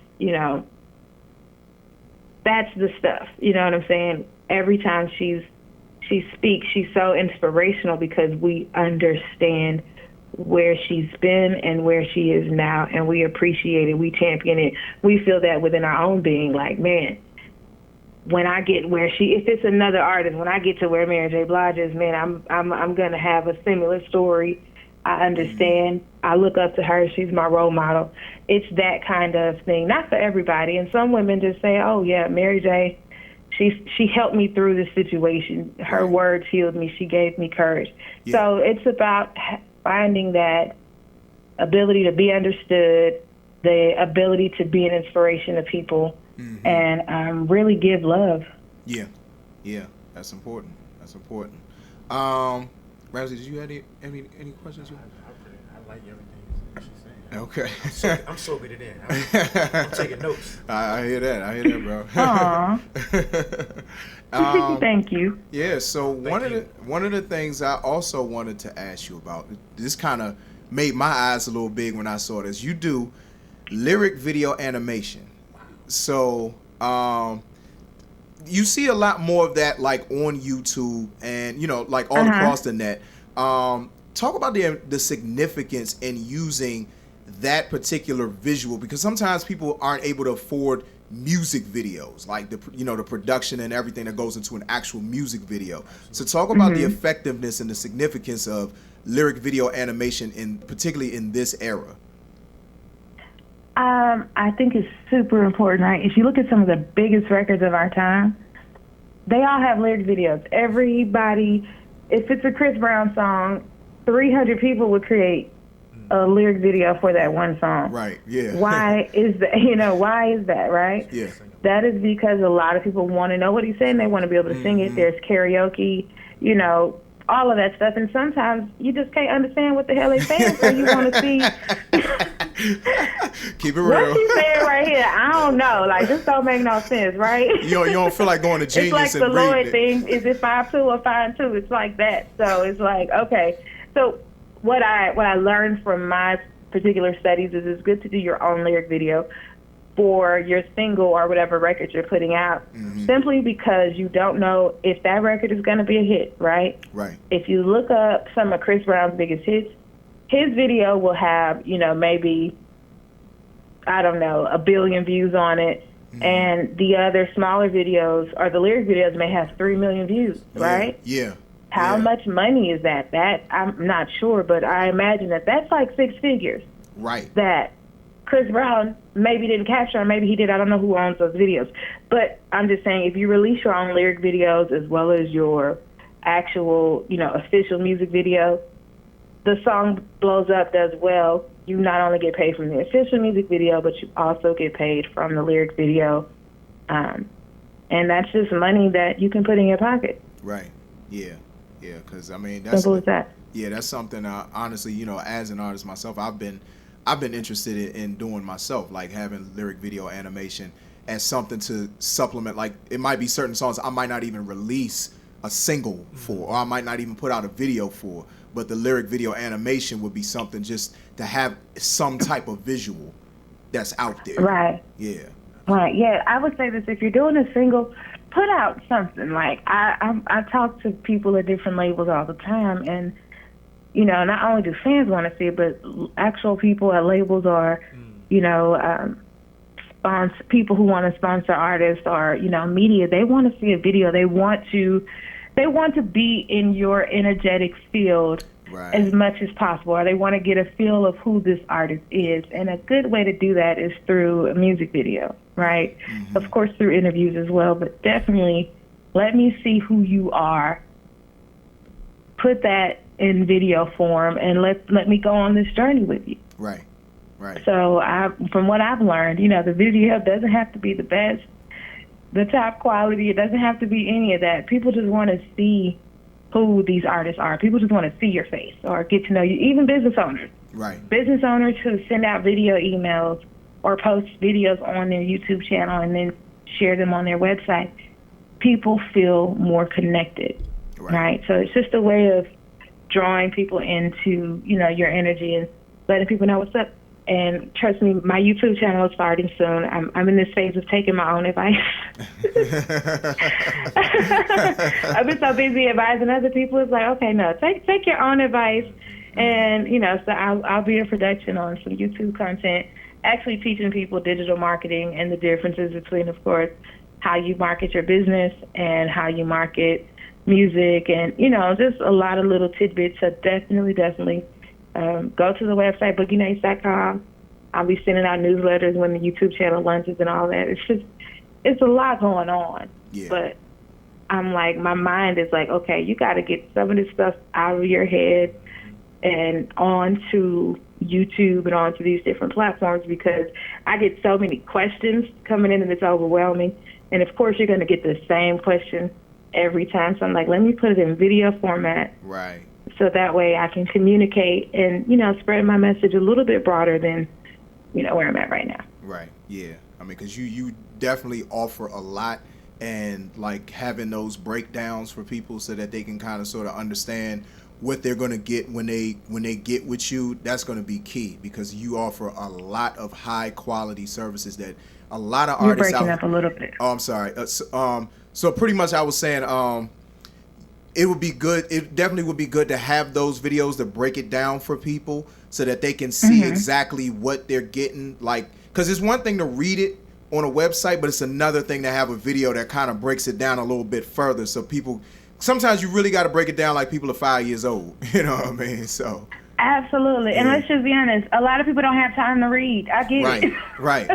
K: that's the stuff. You know what I'm saying? Every time she speaks, she's so inspirational because we understand where she's been and where she is now, and we appreciate it, we champion it. We feel that within our own being, man, when I get if it's another artist, when I get to where Mary J. Blige is, man, I'm gonna have a similar story. I understand. I look up to her. She's my role model. It's that kind of thing. Not for everybody. And some women just say, "Oh yeah, Mary J. She helped me through this situation. Her words healed me. She gave me courage." Yeah. So it's about finding that ability to be understood, the ability to be an inspiration to people, and really give love.
B: Yeah, that's important. Ramsey, did you have any questions?
C: I like everything she's saying.
B: Okay.
C: I'm soaking it in. I'm taking notes.
B: I hear that, bro.
K: Aww. Thank you.
B: Yeah, so one of the things I also wanted to ask you about, this kind of made my eyes a little big when I saw this. You do lyric video animation. So you see a lot more of that like on YouTube and like all across the net. Talk about the significance in using that particular visual, because sometimes people aren't able to afford music videos, like the production and everything that goes into an actual music video. So talk about the effectiveness and the significance of lyric video animation, particularly in this era.
K: I think it's super important, right? If you look at some of the biggest records of our time, they all have lyric videos. Everybody, if it's a Chris Brown song, 300 people would create a lyric video for that one song.
B: Right, yeah.
K: Why is that? Why is that, right?
B: Yeah.
K: That is because a lot of people want to know what he's saying. They want to be able to sing it. There's karaoke, all of that stuff. And sometimes you just can't understand what the hell they're saying, so you want to see.
B: Keep it real.
K: What's he saying right here? I don't know. Like, this don't make no sense, right?
B: You don't feel like going to Genius
K: it's like
B: and
K: the Lloyd
B: reading it.
K: thing. Is it 5'2" or 5'2"? It's like that. So it's like, okay. So what I learned from my particular studies is it's good to do your own lyric video for your single or whatever record you're putting out, simply because you don't know if that record is going to be a hit, right?
B: Right.
K: If you look up some of Chris Brown's biggest hits, his video will have, maybe, I don't know, 1 billion views on it, and the other smaller videos or the lyric videos may have 3 million views, right?
B: Yeah.
K: How much money is that? That I'm not sure, but I imagine that's like 6 figures.
B: Right.
K: That Chris Brown maybe didn't capture, or maybe he did. I don't know who owns those videos. But I'm just saying, if you release your own lyric videos as well as your actual, official music video, the song blows up, does well. You not only get paid from the official music video, but you also get paid from the lyric video. And that's just money that you can put in your pocket.
B: Right. Yeah. Yeah. Because, that's
K: simple as that.
B: Yeah, that's something, honestly, as an artist myself, I've been interested in doing myself, like having lyric video animation as something to supplement. Like, it might be certain songs I might not even release a single for, or I might not even put out a video for, but the lyric video animation would be something just to have some type of visual that's out there.
K: Right.
B: Yeah.
K: Right. Yeah, I would say this: if you're doing a single, put out something. Like I talk to people at different labels all the time, and not only do fans want to see it, but actual people at labels or people who want to sponsor artists or media. They want to see a video. They want to be in your energetic field as much as possible, or they want to get a feel of who this artist is. And a good way to do that is through a music video, right? Of course, through interviews as well, but definitely let me see who you are. Put that in video form and let me go on this journey with you.
B: Right.
K: So from what I've learned, the video doesn't have to be the best, the top quality. It doesn't have to be any of that. People just want to see who these artists are. People just want to see your face or get to know you. Even business owners.
B: Right.
K: Business owners who send out video emails or post videos on their YouTube channel and then share them on their website. People feel more connected, right? So it's just a way of drawing people into, your energy and letting people know what's up. And trust me, my YouTube channel is starting soon. I'm in this phase of taking my own advice. I've been so busy advising other people. It's like, okay, no, take your own advice. And, so I'll be in production on some YouTube content, actually teaching people digital marketing and the differences between, of course, how you market your business and how you market music and, just a lot of little tidbits. So definitely go to the website, boogienights.com. I'll be sending out newsletters when the YouTube channel launches and all that. It's a lot going on.
B: Yeah.
K: But I'm like, my mind is like, okay, you got to get some of this stuff out of your head and onto YouTube and onto these different platforms, because I get so many questions coming in and it's overwhelming. And of course, you're going to get the same question every time. So I'm like, let me put it in video format.
B: Right.
K: So that way I can communicate and, spread my message a little bit broader than, where I'm at right now.
B: Right. Yeah. Because you definitely offer a lot, and like having those breakdowns for people so that they can kind of sort of understand what they're going to get when they get with you, that's going to be key, because you offer a lot of high quality services that a lot of
K: You're
B: artists
K: breaking
B: out.
K: up a little bit.
B: Oh, I'm sorry. So pretty much I was saying, it would be good. It definitely would be good to have those videos to break it down for people so that they can see exactly what they're getting. Like, because it's one thing to read it on a website, but it's another thing to have a video that kind of breaks it down a little bit further. So people, sometimes you really got to break it down like people are 5 years old. You know what I mean? So.
K: Absolutely. And let's just be honest, a lot of people don't have time to read. I get it.
B: Right.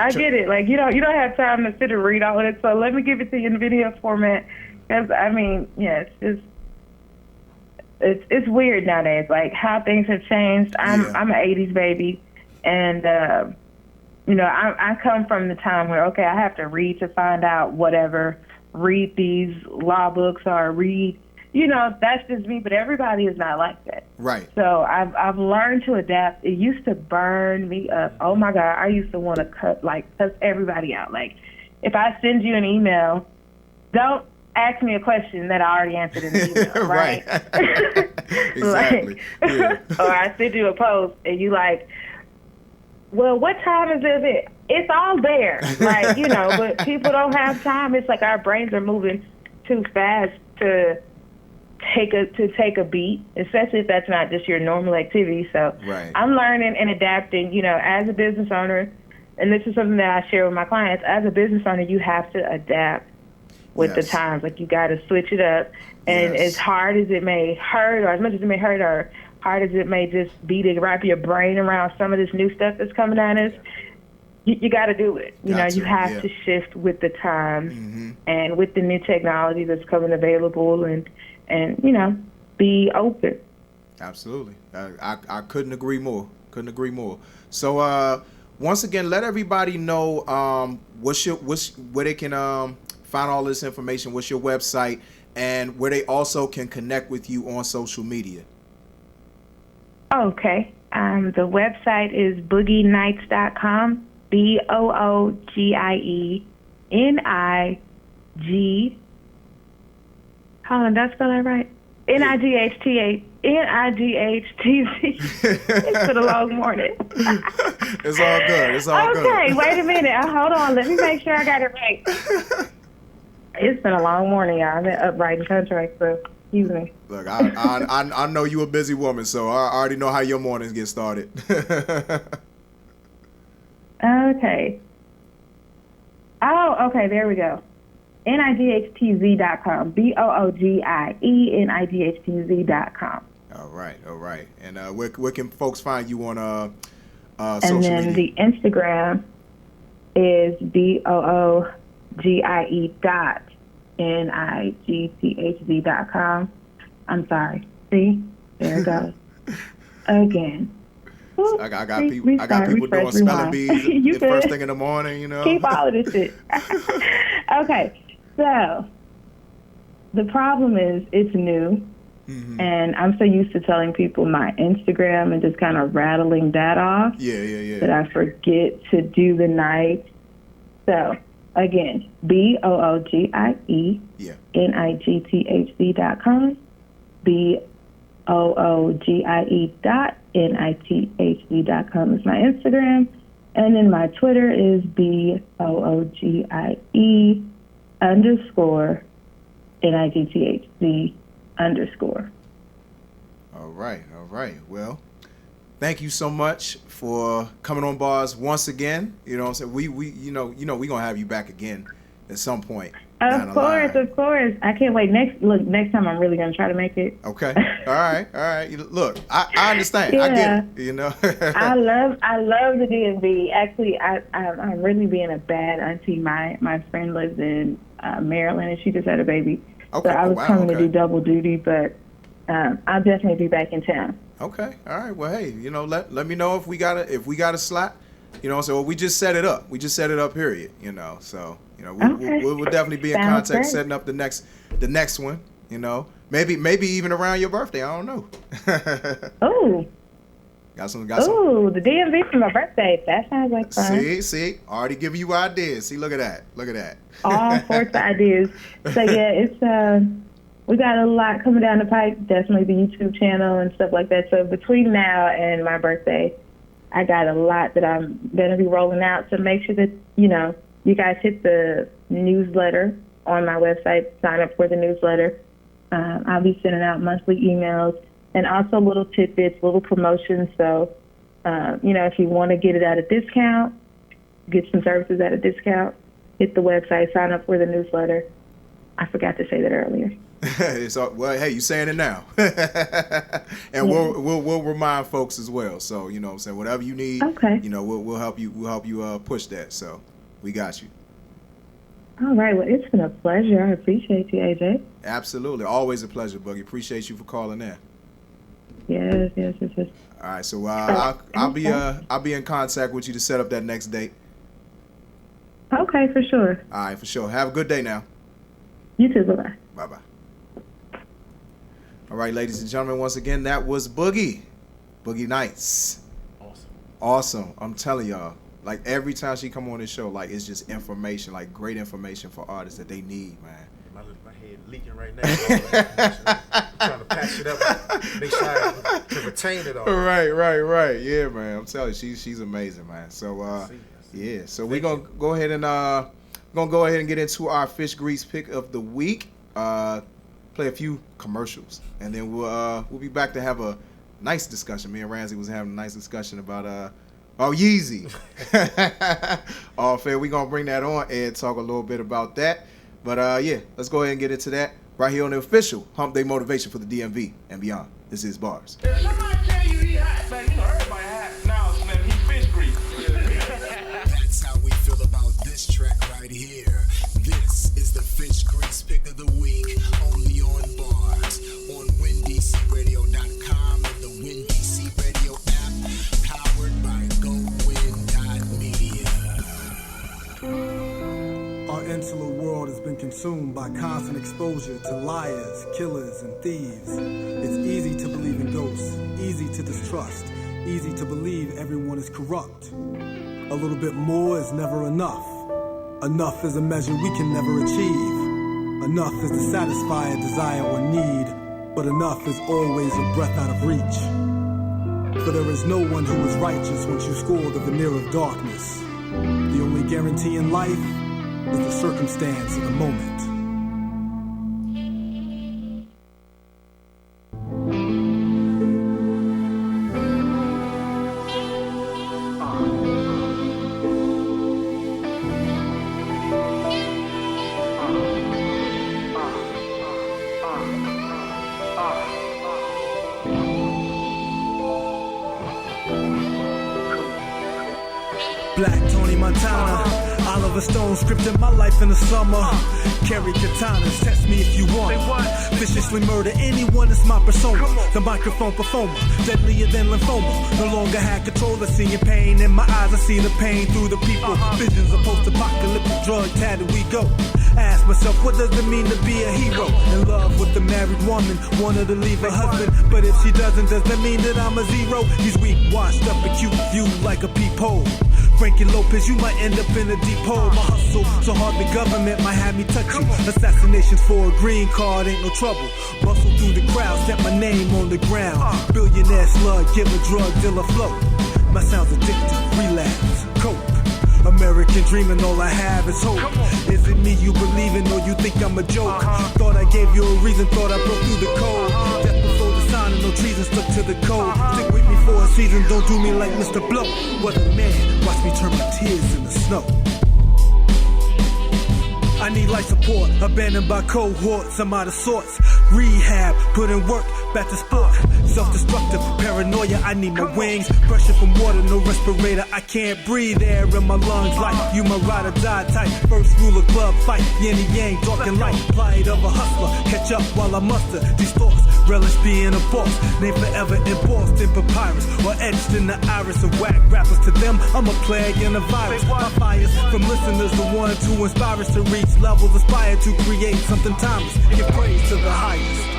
K: I get it. Like, you don't have time to sit and read all of it. So let me give it to you in video format. Because, I mean, yeah, it's weird nowadays, like how things have changed. I'm an 80s baby, and you know, I come from the time where, okay, I have to read to find out whatever, read these law books or read, you know, that's just me, but everybody is not like that.
B: Right.
K: So I've learned to adapt. It used to burn me up. Oh my God, I used to want to cuss everybody out. Like, if I send you an email, don't ask me a question that I already answered in the email, right?
B: Exactly.
K: Or I send you a post and you like, well, what time is it? It's all there, like, you know, but people don't have time. It's like our brains are moving too fast to take a beat, especially if that's not just your normal activity. So I'm learning and adapting, you know, as a business owner, and this is something that I share with my clients. As a business owner, you have to adapt with the times. Like, you got to switch it up. And as hard as it may hurt, or as much as it may hurt, or hard as it may just be to wrap your brain around some of this new stuff that's coming at us, you got to do it. You have to shift with the times and with the new technology that's coming available, and you know, be open.
B: Absolutely. I couldn't agree more. So once again, let everybody know where they can find all this information. What's your website, and where they also can connect with you on social media?
K: Okay. The website is boogienights.com. BOOGIENIG. Hold on, did I spell that right? NIGHTZ. It's been a long morning.
B: It's all good.
K: Okay, wait a minute. Hold on. Let me make sure I got it right. It's been a long morning, y'all. I've been up writing contracts, so excuse me.
B: Look, I know you a busy woman, so I already know how your mornings get started.
K: Okay. Oh, okay, there we go. NIGHTZ.com. BOOGIENIGHTZ.com.
B: All right. And where can folks find you on social media?
K: And then the Instagram is BOOGIE.NIGTHZ.com. I'm sorry. See? There it goes. Again. Ooh,
B: I got people doing spelling bees the first thing in the morning, you know.
K: Keep all of this shit. Okay, so the problem is it's new, and I'm so used to telling people my Instagram and just kind of rattling that off that I forget to do the night. So again, BOOGIENIGTHZ.com. BOOGIE.NIGHTZ.com is my Instagram. And then my Twitter is BOOGIE_NIGTHZ_.
B: All right. Well, thank you so much for coming on Bars once again. You know what I'm saying? We we're gonna have you back again at some point.
K: Of course. I can't wait. Next time I'm really gonna try to make it.
B: Okay. All right. Look, I understand. I get it. You know.
K: I love the DMV. Actually, I'm really being a bad auntie. My friend lives in Maryland, and she just had a baby.
B: Okay.
K: So I was coming to do double duty, but I'll definitely be back in town.
B: Okay. All right. Well, hey, you know, let me know if we got a slot. You know, so we just set it up. Period. You know, so you know we'll definitely be in contact setting up the next one. You know, maybe even around your birthday. I don't know.
K: Oh.
B: Got some.
K: Ooh, the DMV for my birthday. That sounds like fun.
B: See, already giving you ideas. See, look at that.
K: All sorts of ideas. So yeah, we got a lot coming down the pipe, definitely the YouTube channel and stuff like that. So between now and my birthday, I got a lot that I'm going to be rolling out. So make sure that, you guys hit the newsletter on my website, sign up for the newsletter. I'll be sending out monthly emails and also little tidbits, little promotions. So, if you want to get it at a discount, get some services at a discount, hit the website, sign up for the newsletter. I forgot to say that earlier.
B: Well, hey, you saying it now. And we'll remind folks as well. So, what I'm saying, whatever you need,
K: okay.
B: We'll help you push that. So we got you.
K: All right. Well, it's been a pleasure. I appreciate you, AJ.
B: Absolutely. Always a pleasure, Boogie. Appreciate you for calling in.
K: Yes.
B: All right. So I'll be in contact with you to set up that next date.
K: Okay, for sure.
B: All right, for sure. Have a good day now.
K: You too. Bye-bye.
B: Bye-bye. All right, ladies and gentlemen, once again, that was Boogie. Boogie Nights. Awesome. I'm telling y'all, like every time she come on this show, like it's just information, like great information for artists that they need, man.
C: My head leaking right now. I'm trying to patch it up, make sure I can retain it all.
B: Right. Yeah, man. I'm telling you, she's amazing, man. So, yeah. So we're gonna go ahead and get into our fish grease pick of the week. Play a few commercials, and then we'll be back to have a nice discussion. Me and Ramsey was having a nice discussion about Yeezy. All fair. We're gonna bring that on and talk a little bit about that. But yeah, let's go ahead and get into that right here on the official Hump Day Motivation for the DMV and beyond. This is Bars.
L: If somebody tell you he hot, man, everybody hot now, man, he fish grease.
A: That's how we feel about this track right here. This is the fish grease pick of the week, only on Bars, on WinDCRadio.com and the WinDC Radio app, powered by GoWin.media.
M: Our insular world has been consumed by constant exposure to liars, killers, and thieves. It's easy to believe in ghosts, easy to distrust, easy to believe everyone is corrupt. A little bit more is never enough. Enough is a measure we can never achieve. Enough is to satisfy a desire or need, but enough is always a breath out of reach. For there is no one who is righteous once you score the veneer of darkness. The only guarantee in life is the circumstance of the moment. Black Tony Montana, Oliver Stone scripted my life in the summer. Carry katanas, test me if you want. Viciously murder anyone, it's my persona. The microphone performer, deadlier than lymphoma. No longer had control of seeing pain in my eyes. I see the pain through the people. Visions of post-apocalyptic drug tatted we go. Ask myself, what does it mean to be a hero? In love with a married woman, wanted to leave her husband. But if she doesn't, does that mean that I'm a zero? He's weak, washed up, and cute view like a peephole. Frankie Lopez, you might end up in a deep hole. My hustle, so hard the government might have me touch you. Assassinations for a green card ain't no trouble. Bustle through the crowd, step my name on the ground. Billionaire slug, give a drug dealer flow. My sound's addictive, relapse, cope. American dreaming, all I have is hope. Is it me you believe in or you think I'm a joke? Thought I gave you a reason, thought I broke through the code. Death before the sign and no treason, stuck to the code. Stick with me for a season, don't do me like Mr. Blow. What a man, watch me turn my tears into snow. I need life support, abandoned by cohorts, I'm out of sorts. Rehab, put in work, back to sport. Self-destructive, paranoia, I need my wings. Pressure from water, no respirator, I can't breathe air in my lungs. Like you my ride or die type. First rule of club fight, yin and yang, dark and light. Plight of a hustler, catch up while I muster these thoughts. Relish being a boss, name forever embossed in papyrus or etched in the iris of whack rappers. To them, I'm a plague and a virus. My fires from listeners, the ones who inspire us to reach levels, aspire to create something timeless. Give praise to the highest.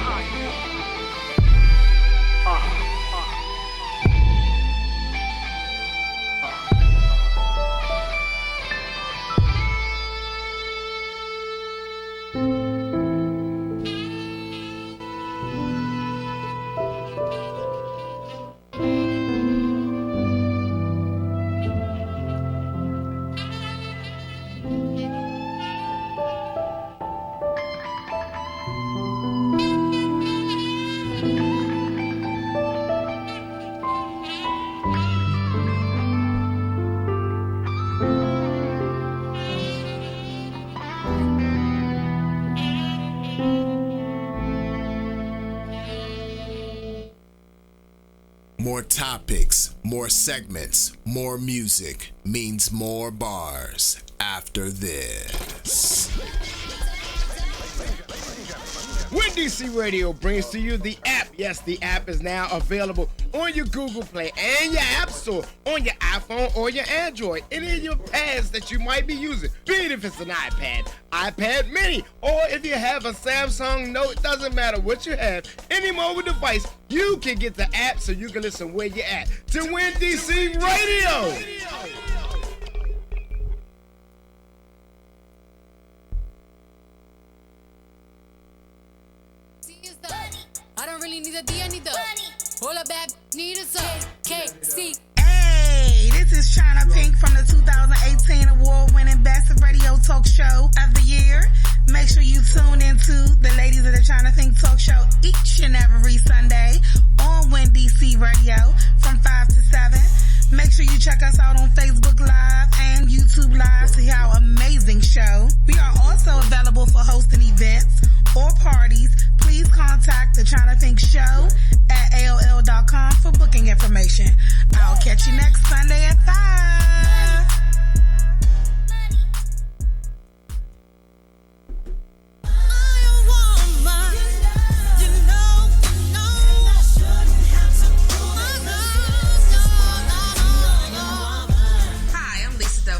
A: topics, more segments, more music means more bars after this.
N: When DC Radio brings to you the app. Yes, the app is now available on your Google Play and your App Store on your iPhone or your Android. Any of your pads that you might be using, be it if it's an iPad, iPad mini, or if you have a Samsung Note, doesn't matter what you have, any mobile device, you can get the app so you can listen where you're at to Win DC Radio.
O: I don't really need a D, I need the all a bag, need a KC.
P: Hey, this is China Pink from the 2018 award-winning Best of Radio Talk Show of the Year. Make sure you tune into the Ladies of the China Pink Talk Show each and every Sunday on Win DC Radio from 5 to 7. Make sure you check us out on Facebook Live and YouTube Live to hear our amazing show. We are also available for hosting events or parties. Please contact the China Pink Show at AOL.com for booking information. I'll catch you next Sunday at 5.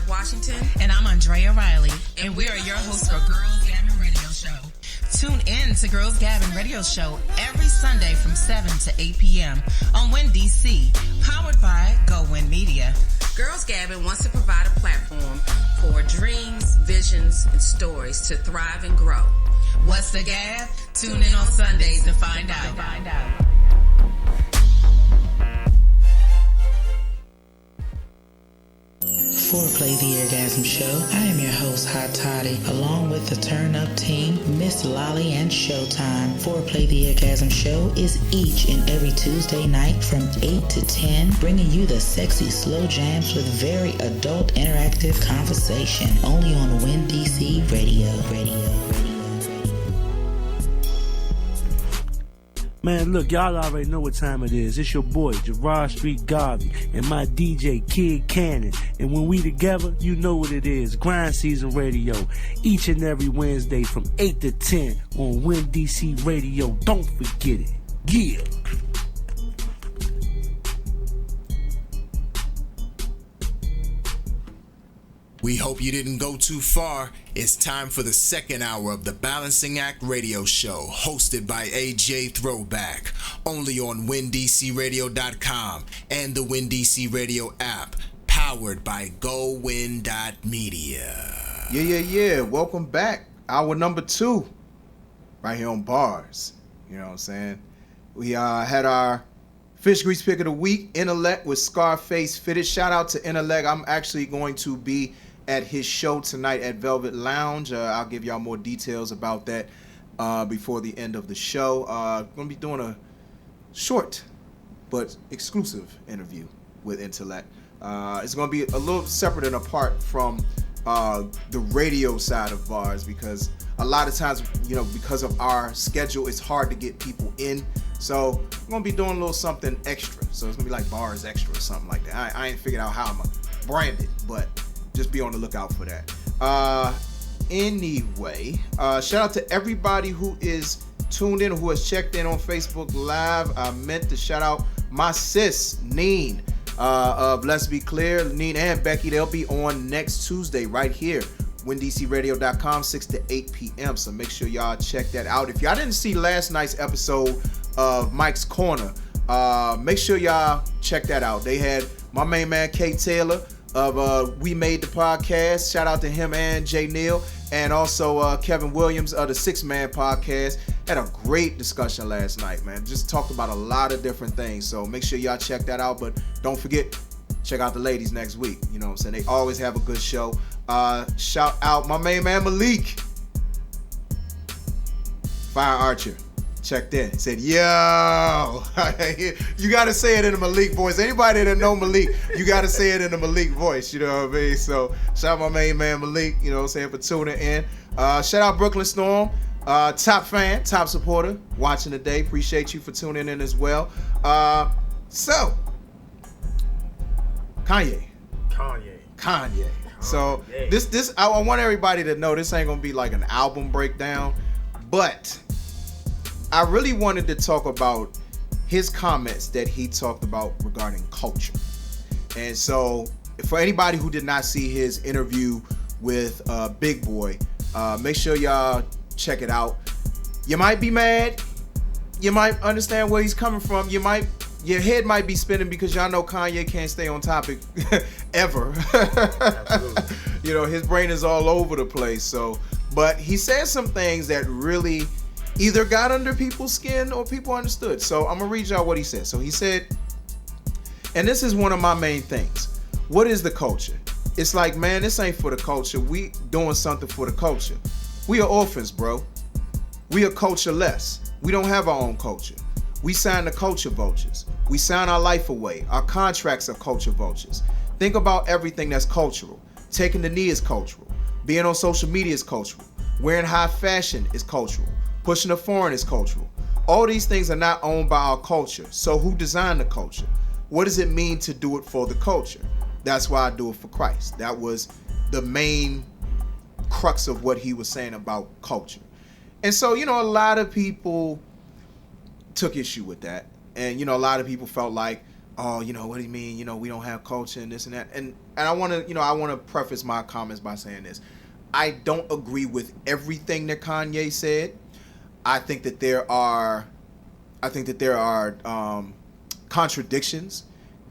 Q: Washington. And I'm Andrea Riley. And we are your hosts for Girls Gabbing Radio Show. Tune in to Girls Gabbing Radio Show every Sunday from 7 to 8 p.m. on Win DC, powered by Go Win Media.
R: Girls Gabbing wants to provide a platform for dreams, visions, and stories to thrive and grow.
Q: What's the gab? Tune in on Sundays to find out.
S: Foreplay the Orgasm Show. I am your host, Hot Toddy, along with the Turn Up team, Miss Lolly and Showtime. Foreplay the Orgasm Show is each and every Tuesday night from 8 to 10, bringing you the sexy slow jams with very adult interactive conversation, only on Win DC Radio.
M: Man, look, y'all already know what time it is. It's your boy, Gerard Street Garvey, and my DJ, Kid Cannon. And when we together, you know what it is. Grind Season Radio, each and every Wednesday from 8 to 10 on Win DC Radio. Don't forget it. Yeah.
A: We hope you didn't go too far. It's time for the second hour of the Balancing Act Radio Show, hosted by AJ Throwback, only on WinDCRadio.com and the WinDC Radio app, powered by GoWin.media.
B: Yeah. Welcome back. Hour number 2, right here on Bars. You know what I'm saying? We had our Fish Grease Pick of the Week, Intellect with Scarface Fitted. Shout out to Intellect. I'm actually going to be at his show tonight at Velvet Lounge. I'll give y'all more details about that before the end of the show. Going to be doing a short but exclusive interview with Intellect. It's going to be a little separate and apart from the radio side of Bars, because a lot of times, you know, because of our schedule, it's hard to get people in. So I'm going to be doing a little something extra. So it's going to be like Bars Extra or something like that. I ain't figured out how I'm going to brand it, but just be on the lookout for that. Anyway, shout out to everybody who is tuned in, who has checked in on Facebook Live. I meant to shout out my sis, Neen, of Let's Be Clear. Neen and Becky, they'll be on next Tuesday right here, WinDCRadio.com, 6 to 8 p.m. So make sure y'all check that out. If y'all didn't see last night's episode of Mike's Corner, make sure y'all check that out. They had my main man, Kay Taylor, of We Made the Podcast. Shout out to him and Jay Neal, and also Kevin Williams of the Six Man Podcast. Had a great discussion last night, man. Just talked about a lot of different things. So make sure y'all check that out. But don't forget, check out the ladies next week. You know what I'm saying? They always have a good show. Shout out my main man Malik, Fire Archer. Checked in. He said, yo. You got to say it in a Malik voice. Anybody that know Malik, you got to say it in a Malik voice. You know what I mean? So shout out my main man Malik, you know what I'm saying, for tuning in. Shout out Brooklyn Storm. Top fan, top supporter, watching today. Appreciate you for tuning in as well. So, Kanye.
C: Kanye.
B: So this I want everybody to know this ain't gonna be like an album breakdown, but I really wanted to talk about his comments that he talked about regarding culture. And so for anybody who did not see his interview with Big Boy, make sure y'all check it out. You might be mad, you might understand where he's coming from, your head might be spinning because y'all know Kanye can't stay on topic ever. You know, his brain is all over the place. So, but he said some things that really either got under people's skin or people understood. So I'm gonna read y'all what he said. So he said, and this is one of my main things. What is the culture? It's like, man, this ain't for the culture. We doing something for the culture. We are orphans, bro. We are cultureless. We don't have our own culture. We sign the culture vultures. We sign our life away. Our contracts are culture vultures. Think about everything that's cultural. Taking the knee is cultural. Being on social media is cultural. Wearing high fashion is cultural. Pushing the foreign is cultural. All these things are not owned by our culture. So who designed the culture? What does it mean to do it for the culture? That's why I do it for Christ. That was the main crux of what he was saying about culture. And so, you know, a lot of people took issue with that. And, you know, a lot of people felt like, oh, you know, what do you mean? You know, we don't have culture and this and that. And I want to preface my comments by saying this. I don't agree with everything that Kanye said. I think that there are contradictions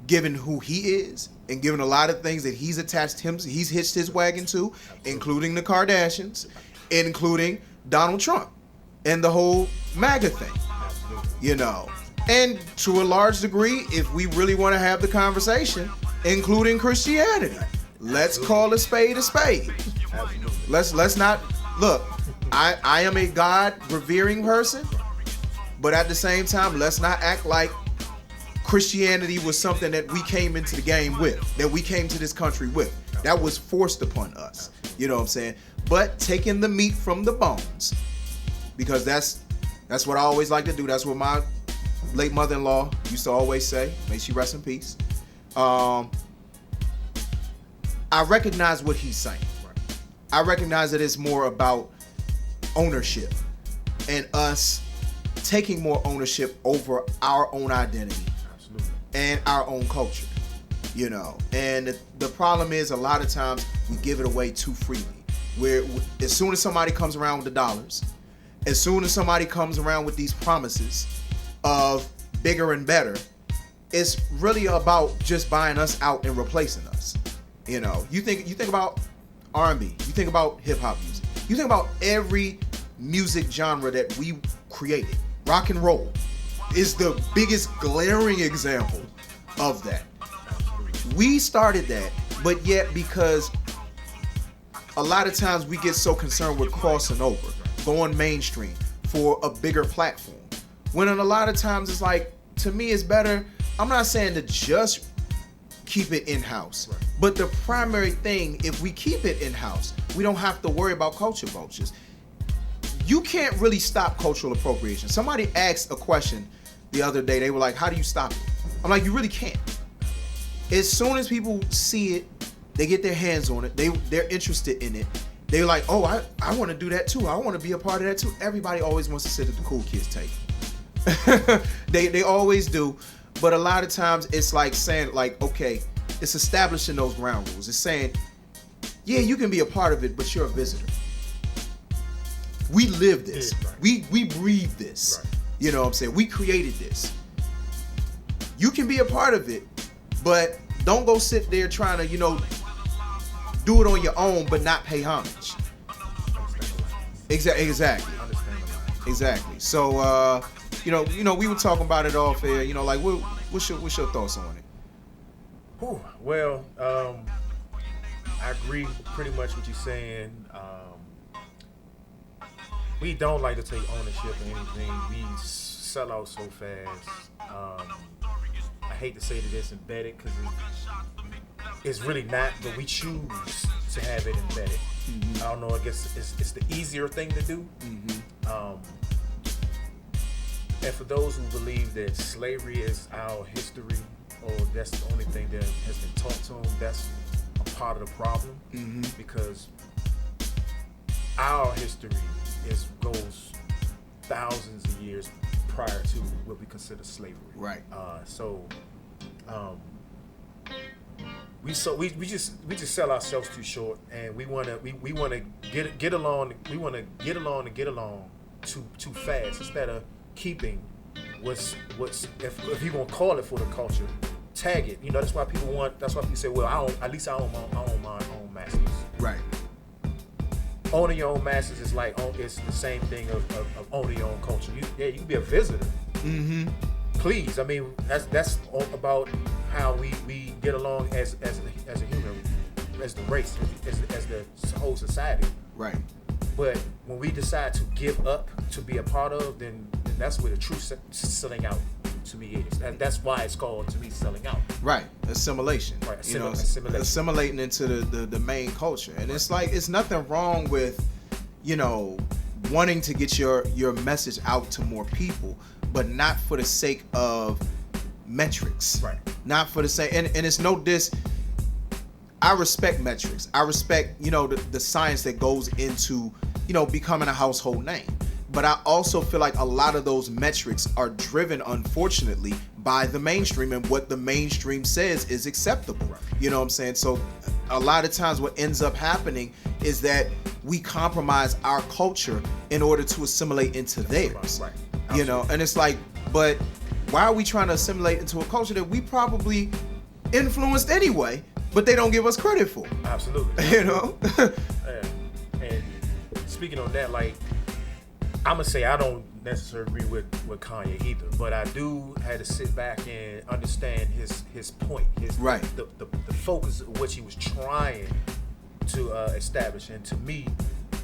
B: given who he is and given a lot of things that he's hitched his wagon to, including the Kardashians, including Donald Trump and the whole MAGA thing, you know. And to a large degree, if we really want to have the conversation, including Christianity, let's call a spade a spade. Let's not look. I am a God revering person, but at the same time, let's not act like Christianity was something that we came into the game with, that we came to this country with. That was forced upon us. You know what I'm saying? But taking the meat from the bones, because that's what I always like to do. That's what my late mother-in-law used to always say. May she rest in peace. I recognize what he's saying. I recognize that it's more about ownership and us taking more ownership over our own identity and our own culture, you know. And the problem is a lot of times we give it away too freely. Where as soon as somebody comes around with the dollars, as soon as somebody comes around with these promises of bigger and better, it's really about just buying us out and replacing us. You know, you think about R&B, you think about hip hop music, you think about every music genre that we created. Rock and roll is the biggest glaring example of that. We started that, but yet because a lot of times we get so concerned with crossing over, going mainstream for a bigger platform, when in a lot of times it's like, to me it's better, I'm not saying to just keep it in-house, but the primary thing, if we keep it in-house, we don't have to worry about culture vultures. You can't really stop cultural appropriation. Somebody asked a question the other day, they were like, how do you stop it? I'm like, you really can't. As soon as people see it, they get their hands on it, they're interested in it, they're like, oh, I want to do that too, I want to be a part of that too. Everybody always wants to sit at the cool kids table. they always do, but a lot of times it's like saying, like, okay, it's establishing those ground rules. It's saying, yeah, you can be a part of it, but you're a visitor. We live this. We breathe this. You know what I'm saying? We created this. You can be a part of it, but don't go sit there trying to, you know, do it on your own, but not pay homage. Exactly. So, you know, we were talking about it off air. You know, like, what's your thoughts on it?
C: Well, I agree pretty much what you're saying. We don't like to take ownership of anything. We sell out so fast. I hate to say that it's embedded because it's really not, but we choose to have it embedded. I don't know, I guess it's the easier thing to do. And for those who believe that slavery is our history or that's the only thing that has been taught to them, that's a part of the problem. Because our history goes thousands of years prior to what we consider slavery.
B: Right.
C: We just sell ourselves too short, and we wanna get along too fast instead of keeping what's if you're gonna call it for the culture, tag it. That's why people say, well, at least I own my own masters.
B: Right.
C: Owning your own masters is like it's the same thing of owning your own culture. You can be a visitor. Please, I mean that's all about how we get along as a human, as the race, as the whole society.
B: Right.
C: But when we decide to give up to be a part of, then that's where the true selling out to me is. That's why it's called, to me, selling out.
B: Right. Assimilation.
C: Right. Assimilation.
B: Assimilating into the main culture. And it's like, it's nothing wrong with, wanting to get your message out to more people, but not for the sake of metrics.
C: Right.
B: Not for the sake, and it's no diss. I respect metrics. I respect, the science that goes into, becoming a household name. But I also feel like a lot of those metrics are driven, unfortunately, by the mainstream and what the mainstream says is acceptable. Right. You know what I'm saying? So a lot of times what ends up happening is that we compromise our culture in order to assimilate into theirs.
C: Right.
B: And it's like, but why are we trying to assimilate into a culture that we probably influenced anyway, but they don't give us credit for?
C: Absolutely. And speaking on that, like, I'm gonna say I don't necessarily agree with Kanye either, but I do have to sit back and understand his point,
B: right.
C: the focus of what he was trying to establish. And to me,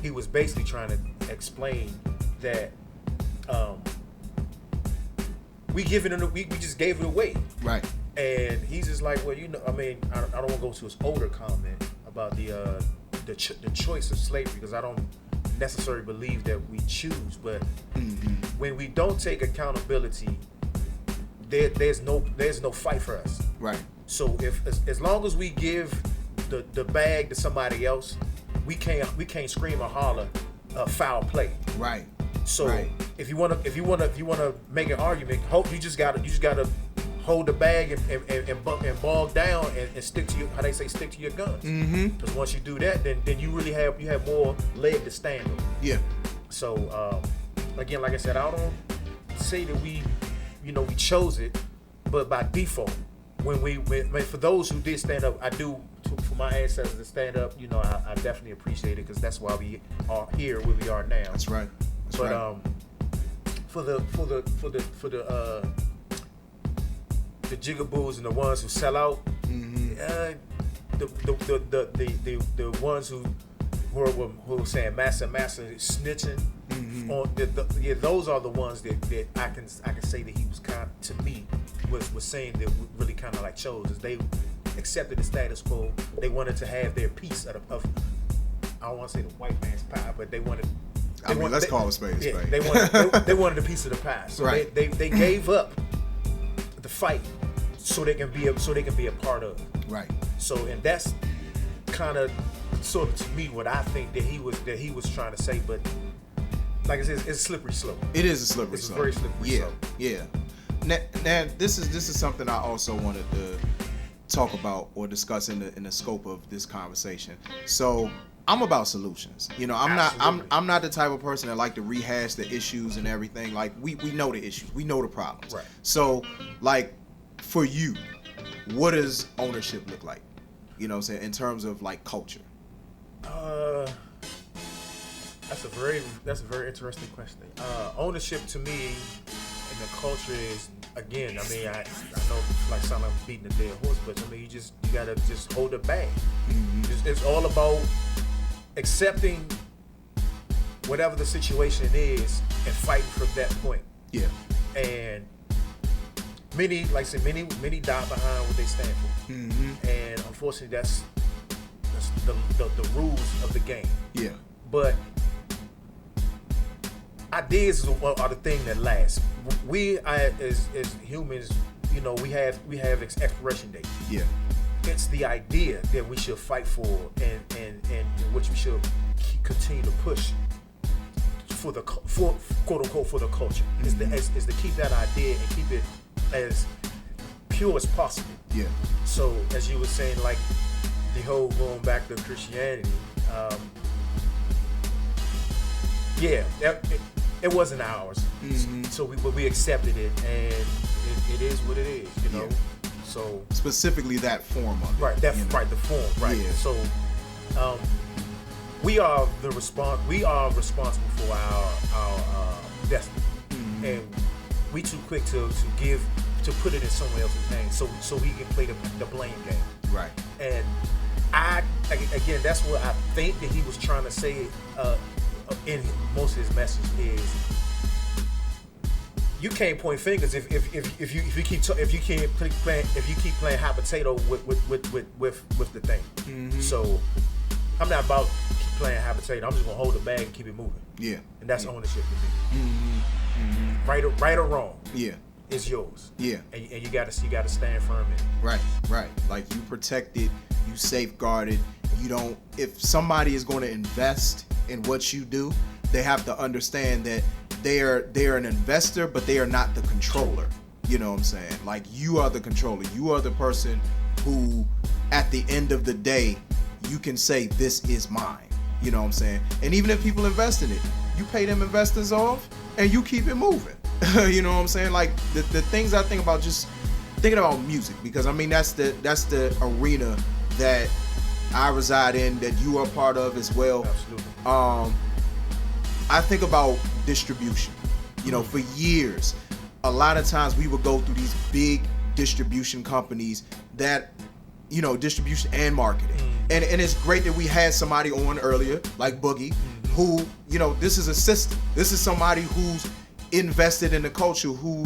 C: he was basically trying to explain that we just gave it away.
B: Right.
C: And he's just like, well, I mean, I don't want to go to his older comment about the choice of slavery, because I don't necessarily believe that we choose, but when we don't take accountability, there's no fight for us.
B: Right.
C: So as long as we give the bag to somebody else, we can't scream or holler foul play.
B: Right.
C: So
B: right.
C: if you wanna make an argument, you just gotta hold the bag and bog down and stick to how they say, stick to your guns. Because once you do that, then you really have more leg to stand on.
B: Yeah.
C: So again, like I said, I don't say that we chose it, but by default, when for those who did stand up, I do. For my ancestors to stand up, I definitely appreciate it, because that's why we are here where we are now.
B: That's right.
C: But for the jigaboos and the ones who sell out, the ones who were saying massa snitching, those are the ones that I can say that he was to me was saying that we really kind of like chose, is they accepted the status quo. They wanted to have their piece of I don't want to say the white man's pie, but they wanted.
B: Let's call it spade.
C: They wanted a piece of the pie. So
B: right.
C: they gave up the fight so they can be a part of it.
B: Right.
C: So, and that's kind of sort of to me what I think that he was trying to say. But like I said, it's a slippery slope.
B: It is a slippery
C: slope.
B: It's
C: a very slippery slope.
B: Yeah. Now this is something I also wanted to talk about or discuss in the scope of this conversation. So I'm about solutions. I'm not the type of person that like to rehash the issues and everything. Like we know the issues, we know the problems.
C: Right.
B: So like for you, what does ownership look like? You know what I'm saying, in terms of like culture?
C: That's a very interesting question. Ownership to me in the culture is, again, I mean, I know like sound like I'm beating a dead horse, but I mean, you gotta just hold the bag. It's all about accepting whatever the situation is and fighting from that point.
B: Yeah.
C: And many die behind what they stand for. And unfortunately, that's the rules of the game.
B: Yeah.
C: But ideas are the thing that lasts. We as humans, you know, we have expiration date.
B: Yeah.
C: It's the idea that we should fight for, and which we should continue to push for quote unquote for the culture. Is to keep that idea and keep it as pure as possible.
B: Yeah.
C: So as you were saying, like the whole going back to Christianity, it wasn't ours. So we accepted it, and it is what it is, you know. So
B: specifically that form of it.
C: Right, the form, right.
B: Yeah.
C: So we are responsible for our destiny. And we too quick to put it in someone else's hands so we can play the blame game.
B: Right.
C: And again, that's what I think that he was trying to say in most of his message is you can't point fingers if you keep playing hot potato with the thing. So I'm not about keep playing hot potato. I'm just gonna hold the bag and keep it moving.
B: Yeah.
C: And that's ownership to me. Right or wrong.
B: Yeah.
C: It's yours.
B: Yeah.
C: And you gotta stand firm in it.
B: Right. Like you protect it, you safeguard it. You don't. If somebody is going to invest in what you do, they have to understand that they are an investor, but they are not the controller. You know what I'm saying? Like you are the controller. You are the person who, at the end of the day, you can say this is mine. You know what I'm saying? And even if people invest in it, you pay them investors off and you keep it moving. You know what I'm saying? Like the things I think about, just thinking about music, because I mean that's the arena that I reside in, that you are part of as well.
C: Absolutely.
B: I think about distribution. You know, for years, a lot of times we would go through these big distribution companies that, you know, distribution and marketing. And it's great that we had somebody on earlier, like Boogie, who, you know, this is a system. This is somebody who's invested in the culture, who,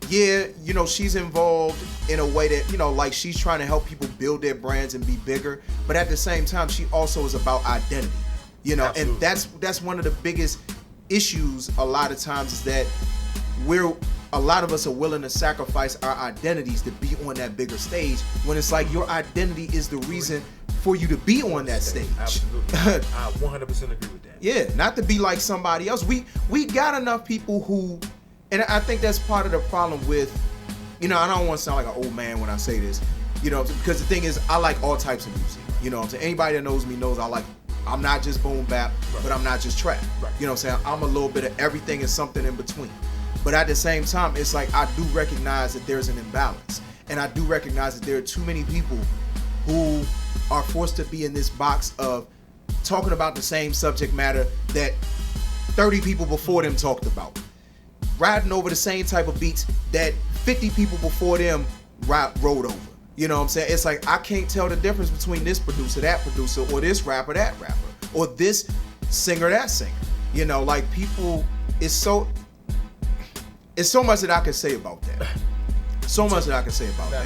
B: yeah, you know, she's involved in a way that, you know, like she's trying to help people build their brands and be bigger. But at the same time, she also is about identity, you know. Absolutely. And that's one of the biggest issues a lot of times, is that a lot of us are willing to sacrifice our identities to be on that bigger stage, when it's like your identity is the reason for you to be on that stage.
C: Absolutely. I 100% agree with that.
B: Yeah, not to be like somebody else. We got enough people who, and I think that's part of the problem with, you know, I don't want to sound like an old man when I say this, you know, because the thing is, I like all types of music. You know what I'm saying? Anybody that knows me knows I'm not just boom bap, but I'm not just trap. Right. You know what I'm saying? I'm a little bit of everything and something in between. But at the same time, it's like I do recognize that there's an imbalance. And I do recognize that there are too many people who are forced to be in this box of talking about the same subject matter that 30 people before them talked about. Riding over the same type of beats that 50 people before them rode over. You know what I'm saying? It's like I can't tell the difference between this producer, that producer, or this rapper, that rapper, or this singer, that singer. You know, like people, it's so much that I can say about that. So much that I can say about that.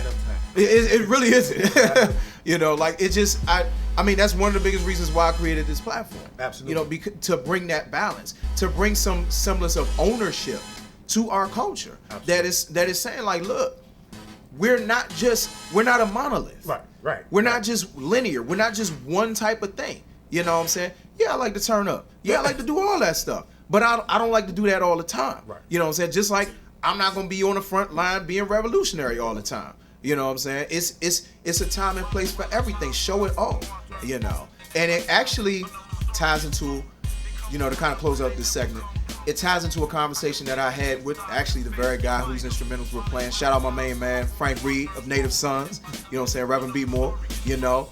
B: It really isn't. You know, like it just, I mean, that's one of the biggest reasons why I created this platform.
C: Absolutely.
B: You know, to bring that balance, to bring some semblance of ownership to our culture. Absolutely. That is saying, like, look, we're not a monolith.
C: Right.
B: We're not just linear. We're not just one type of thing. You know what I'm saying? Yeah, I like to turn up. Yeah, I like to do all that stuff. But I don't like to do that all the time. Right. You know what I'm saying? Just like I'm not gonna be on the front line being revolutionary all the time. You know what I'm saying? It's a time and place for everything. Show it all. You know. And it actually ties into, you know, to kind of close out this segment, it ties into a conversation that I had with actually the very guy whose instrumentals were playing. Shout out my main man, Frank Reed of Native Sons. You know what I'm saying? Reverend B. Moore, you know.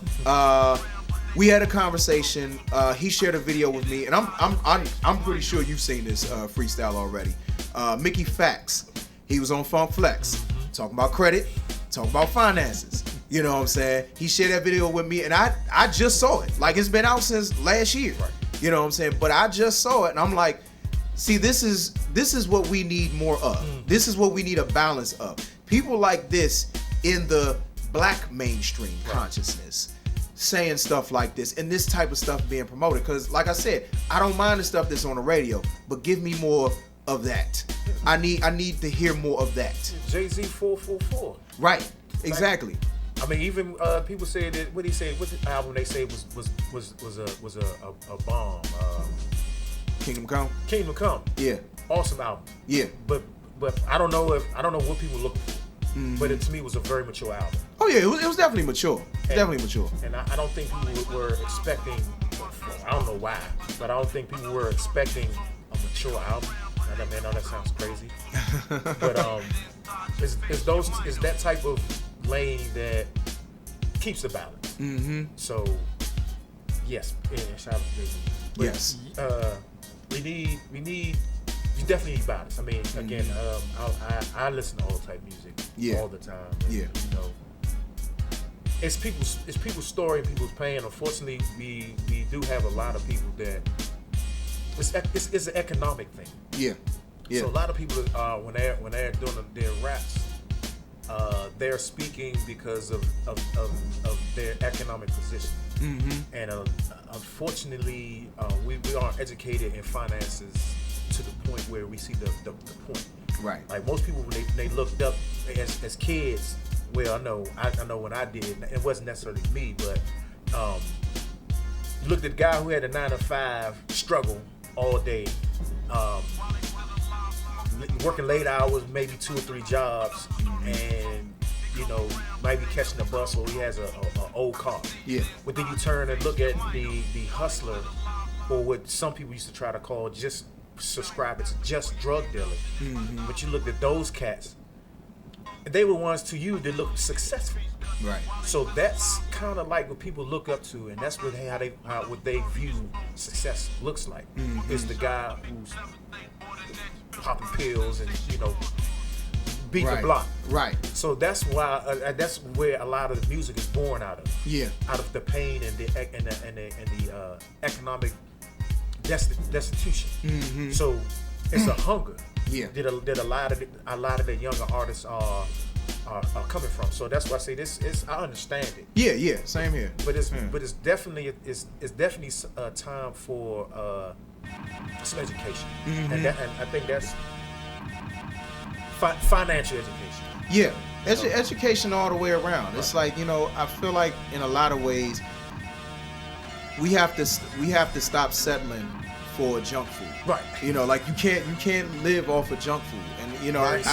B: We had a conversation. He shared a video with me, and I'm pretty sure you've seen this freestyle already. Mickey Fax, he was on Funk Flex, talking about credit, talking about finances. You know what I'm saying? He shared that video with me, and I just saw it. Like, it's been out since last year. Right. You know what I'm saying? But I just saw it, and I'm like, see, this is what we need more of. This is what we need a balance of. People like this in the black mainstream consciousness saying stuff like this, and this type of stuff being promoted. Because, like I said, I don't mind the stuff that's on the radio, but give me more of that. I need to hear more of that.
C: Jay-Z 444.
B: Right. Exactly.
C: I mean, even people say that what he said, what the album they say was a bomb.
B: Kingdom Come.
C: Kingdom Come.
B: Yeah.
C: Awesome album.
B: Yeah.
C: But I don't know what people look for. But it to me was a very mature album.
B: Oh yeah, it was definitely mature. Definitely mature.
C: And I don't think people were expecting. I don't know why, but I don't think people were expecting a mature album. I know that sounds crazy, but it's that type of lane that keeps the balance.
B: Mm-hmm.
C: So yes, shout out to Jay-Z.
B: Yes.
C: You definitely need balance. I mean, again, I listen to all type of music all the time. And, you know, it's people's story and people's pain. Unfortunately, we do have a lot of people that it's an economic thing.
B: Yeah. Yeah.
C: So a lot of people when they're doing their raps, they're speaking because of their economic position.
B: Mm-hmm.
C: And unfortunately, we aren't educated in finances to the point where we see the point.
B: Right.
C: Like most people, when they looked up as kids. Well, I know when I did, it wasn't necessarily me, but you looked at the guy who had a 9-to-5 struggle all day, working late hours, maybe 2 or 3 jobs, and you know, might be catching a bus or he has a old car.
B: Yeah.
C: But then you turn and look at the hustler, or what some people used to try to call just subscribe to just drug dealer.
B: Mm-hmm.
C: But you looked at those cats, and they were ones to you that looked successful.
B: Right.
C: So that's kind of like what people look up to, and that's what they view success looks like.
B: Mm-hmm.
C: Is the guy who's popping pills and beat the block.
B: Right.
C: So that's why that's where a lot of the music is born out of.
B: Yeah.
C: Out of the pain and the economic destitution.
B: Mm-hmm.
C: So it's a hunger.
B: Yeah.
C: That a lot of the younger artists are coming from. So that's why I say this is. I understand it.
B: Yeah. Same here.
C: But it's definitely a time for some education,
B: Mm-hmm.
C: and I think that's financial education.
B: Yeah, education all the way around. Right. It's like, you know, I feel like in a lot of ways we have to stop settling for junk food.
C: Right.
B: You know, like you can't live off of junk food, and you know,
C: right.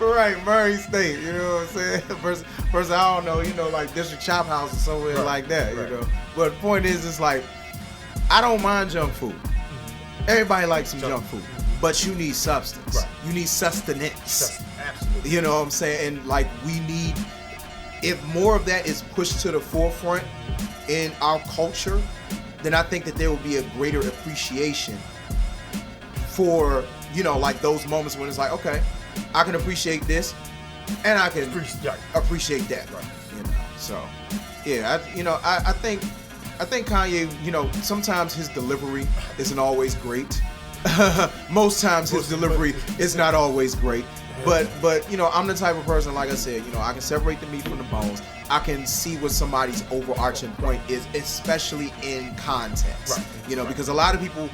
B: Right, Murray State. You know what I'm saying? First, I don't know. You know, like District Chop House or somewhere like that.
C: Right.
B: You know, but the point is, it's like I don't mind junk food. Everybody likes some junk food. But you need substance.
C: Right.
B: You need sustenance.
C: Absolutely.
B: You know what I'm saying? And like we need, if more of that is pushed to the forefront in our culture, then I think that there will be a greater appreciation for, you know, like those moments when it's like, okay, I can appreciate this and I can appreciate that.
C: Right.
B: You know, so yeah, I think Kanye, you know, sometimes his delivery isn't always great. Most times his delivery is not always great, but you know, I'm the type of person, like I said, you know, I can separate the meat from the bones. I can see what somebody's overarching point is, especially in context.
C: Right.
B: You know, because a lot of people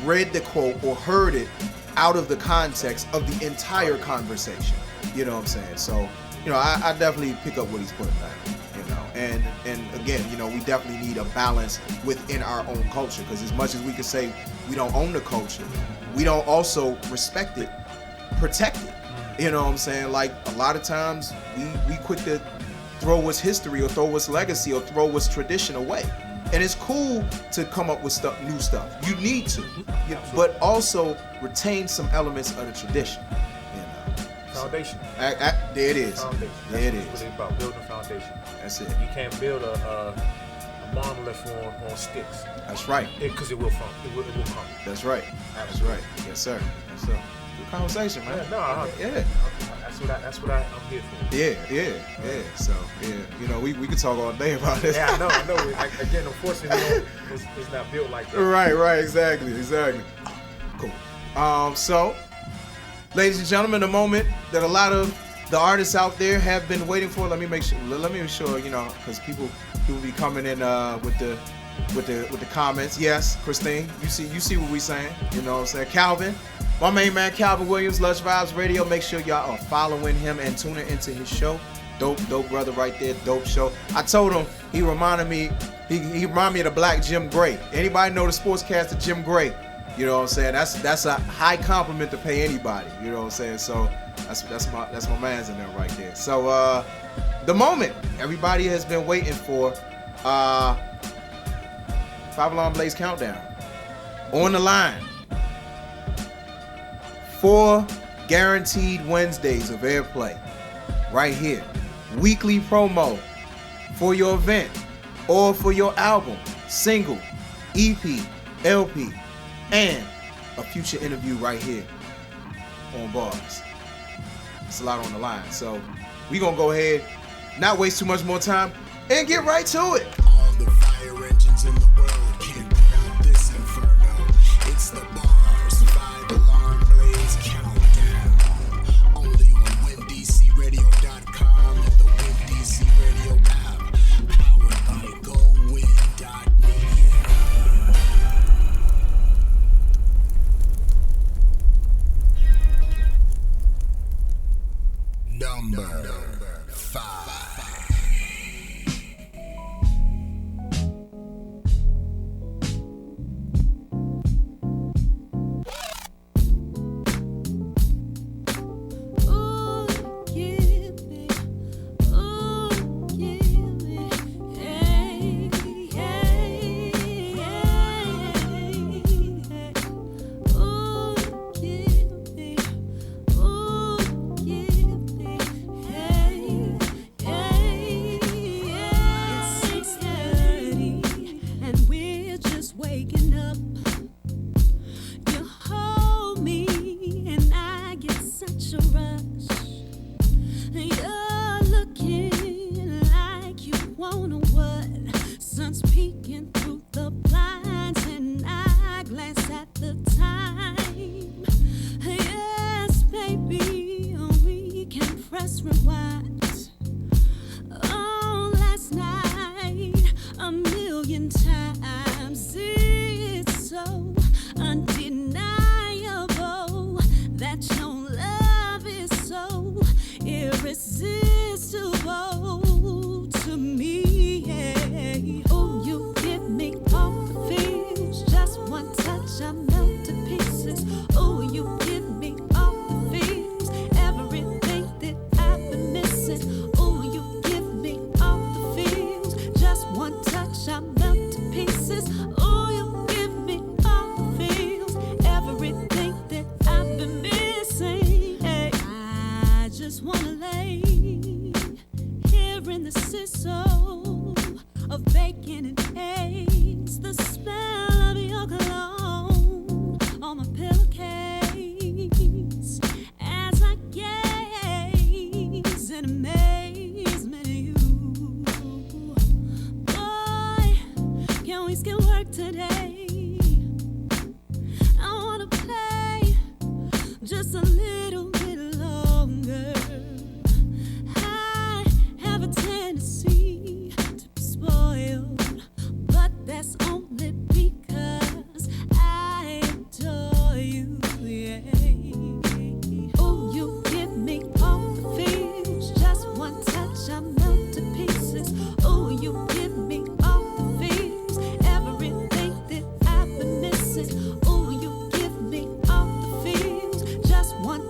B: read the quote or heard it out of the context of the entire conversation. You know what I'm saying? So, you know, I definitely pick up what he's putting down. You know, and again, you know, we definitely need a balance within our own culture, because as much as we can say we don't own the culture, we don't also respect it, protect it. You know what I'm saying? Like a lot of times we quick to throw what's history or throw what's legacy or throw what's tradition away. And it's cool to come up with new stuff. You need to, but also retain some elements of the tradition. You know,
C: foundation.
B: There it is.
C: Foundation.
B: There it is.
C: It's really about building a foundation.
B: That's it.
C: You can't build a monolith on sticks.
B: That's right.
C: Because it will come. It will come.
B: That's right. That's right. Yes, sir. Yes, sir. Good conversation, man.
C: Yeah. That's what I'm here for.
B: Yeah. So, yeah, you know, we could talk all day about this.
C: Yeah, I know. Again, unfortunately, it's not built like that.
B: Right. Exactly. Cool. So, ladies and gentlemen, the moment that a lot of the artists out there have been waiting for. Let me make sure, you know, because people be coming in with the with the comments. Yes, Christine, you see what we saying. You know what I'm saying? Calvin, my main man Calvin Williams, Lush Vibes Radio. Make sure y'all are following him and tuning into his show. Dope brother right there, dope show. I told him he reminded me of the black Jim Gray. Anybody know the sportscaster Jim Gray? You know what I'm saying? That's a high compliment to pay anybody. You know what I'm saying? So that's my man's in there right there. So the moment everybody has been waiting for, 5 Alarm Blaze Countdown. On the line. 4 guaranteed Wednesdays of airplay. Right here. Weekly promo for your event or for your album, single, EP, LP, and a future interview right here on Bars. It's a lot on the line. So we gonna go ahead, not waste too much more time, and get right to it.
A: All the fire engines in the world can't put out this inferno. It's the Bars 5 Alarm Blaze Countdown. Only on WinDCRadio.com and the WinDC Radio app. Powered by GoWin.media. Number 5.
T: One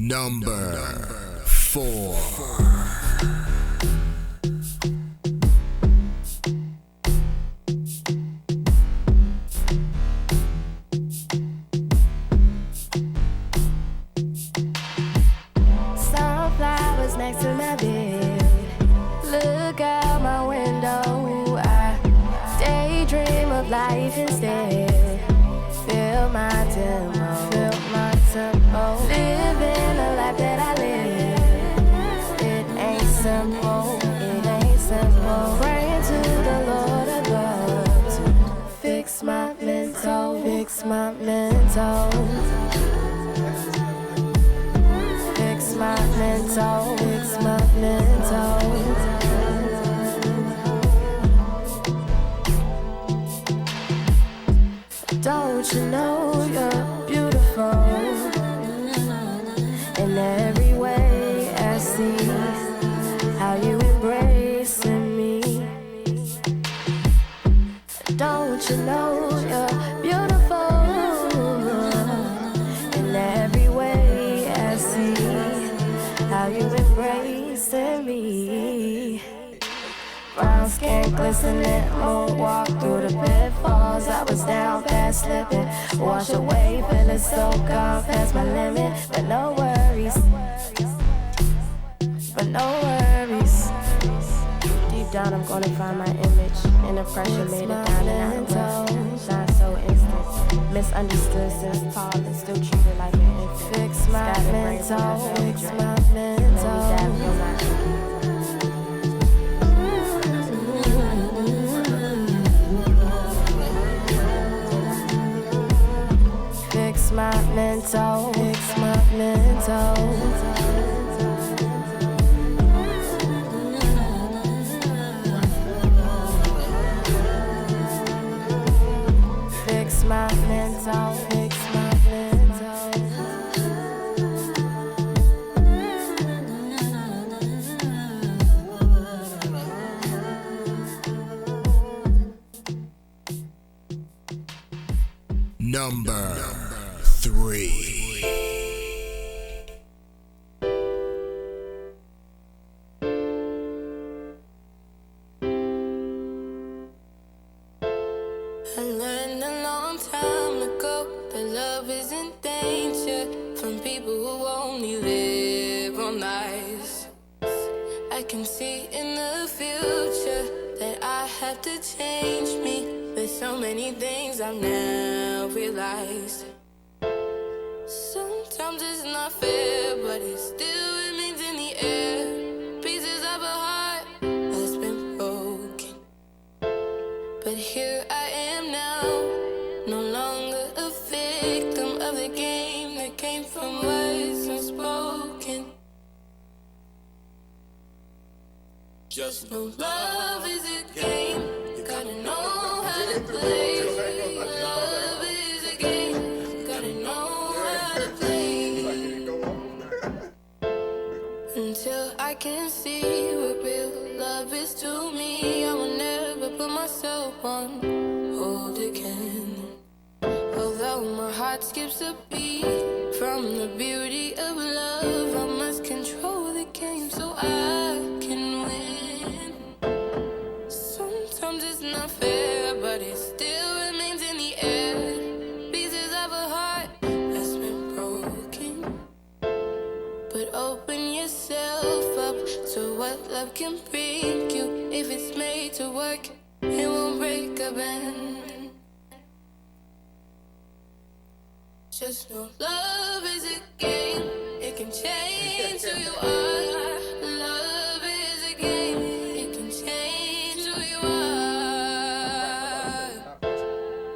A: Number 4.
I: Sunflowers next to my bed. Look out my window. I daydream of life instead. Feel my tempo. Feel my tempo. Living a life that I live. It ain't simple. It ain't simple. Praying to the Lord above to fix my mental. Fix my mental. Fix my mental, fix my mental. Don't you know you're beautiful? In every way I see how you embracing me. Don't you know you're beautiful? In every way I see how you embracing me. Brown skin glistening, moonwalk through the pitfalls. I was down, fast slipping, wash away, feeling so gone past my limit. But no worries, but no worries. Deep down, I'm gonna find my image, and the pressure made it down and out. Shine so instant, misunderstood since tall and still treated like an infant. Fix my mental, fix my mental. Fix my mental, fix my mental. Fix my mental, fix my mental.
A: Number 3.
I: I learned a long time ago that love is in danger from people who only live on lies. I can see in the future that I have to change me. There's so many things I've now realized. Sometimes it's not fair, but it still remains in the air. Pieces of a heart that's been broken. But here I am now, no longer a victim of the game that came from words unspoken. Just know love is a game, you gotta know how to play. Love is a game, you gotta know how to play. Until I can see what real love is to me, I will never put myself on hold again. Although my heart skips a beat from the beauty of love, I must control the game so I can win. Sometimes it's not fair, but it still remains in the air. Pieces of a heart that's been broken. But open yourself up to what love can bring you. If it's made to work, it won't break a bend. Just know love is a game, it can change who you are. Love is a game, it can change who you are.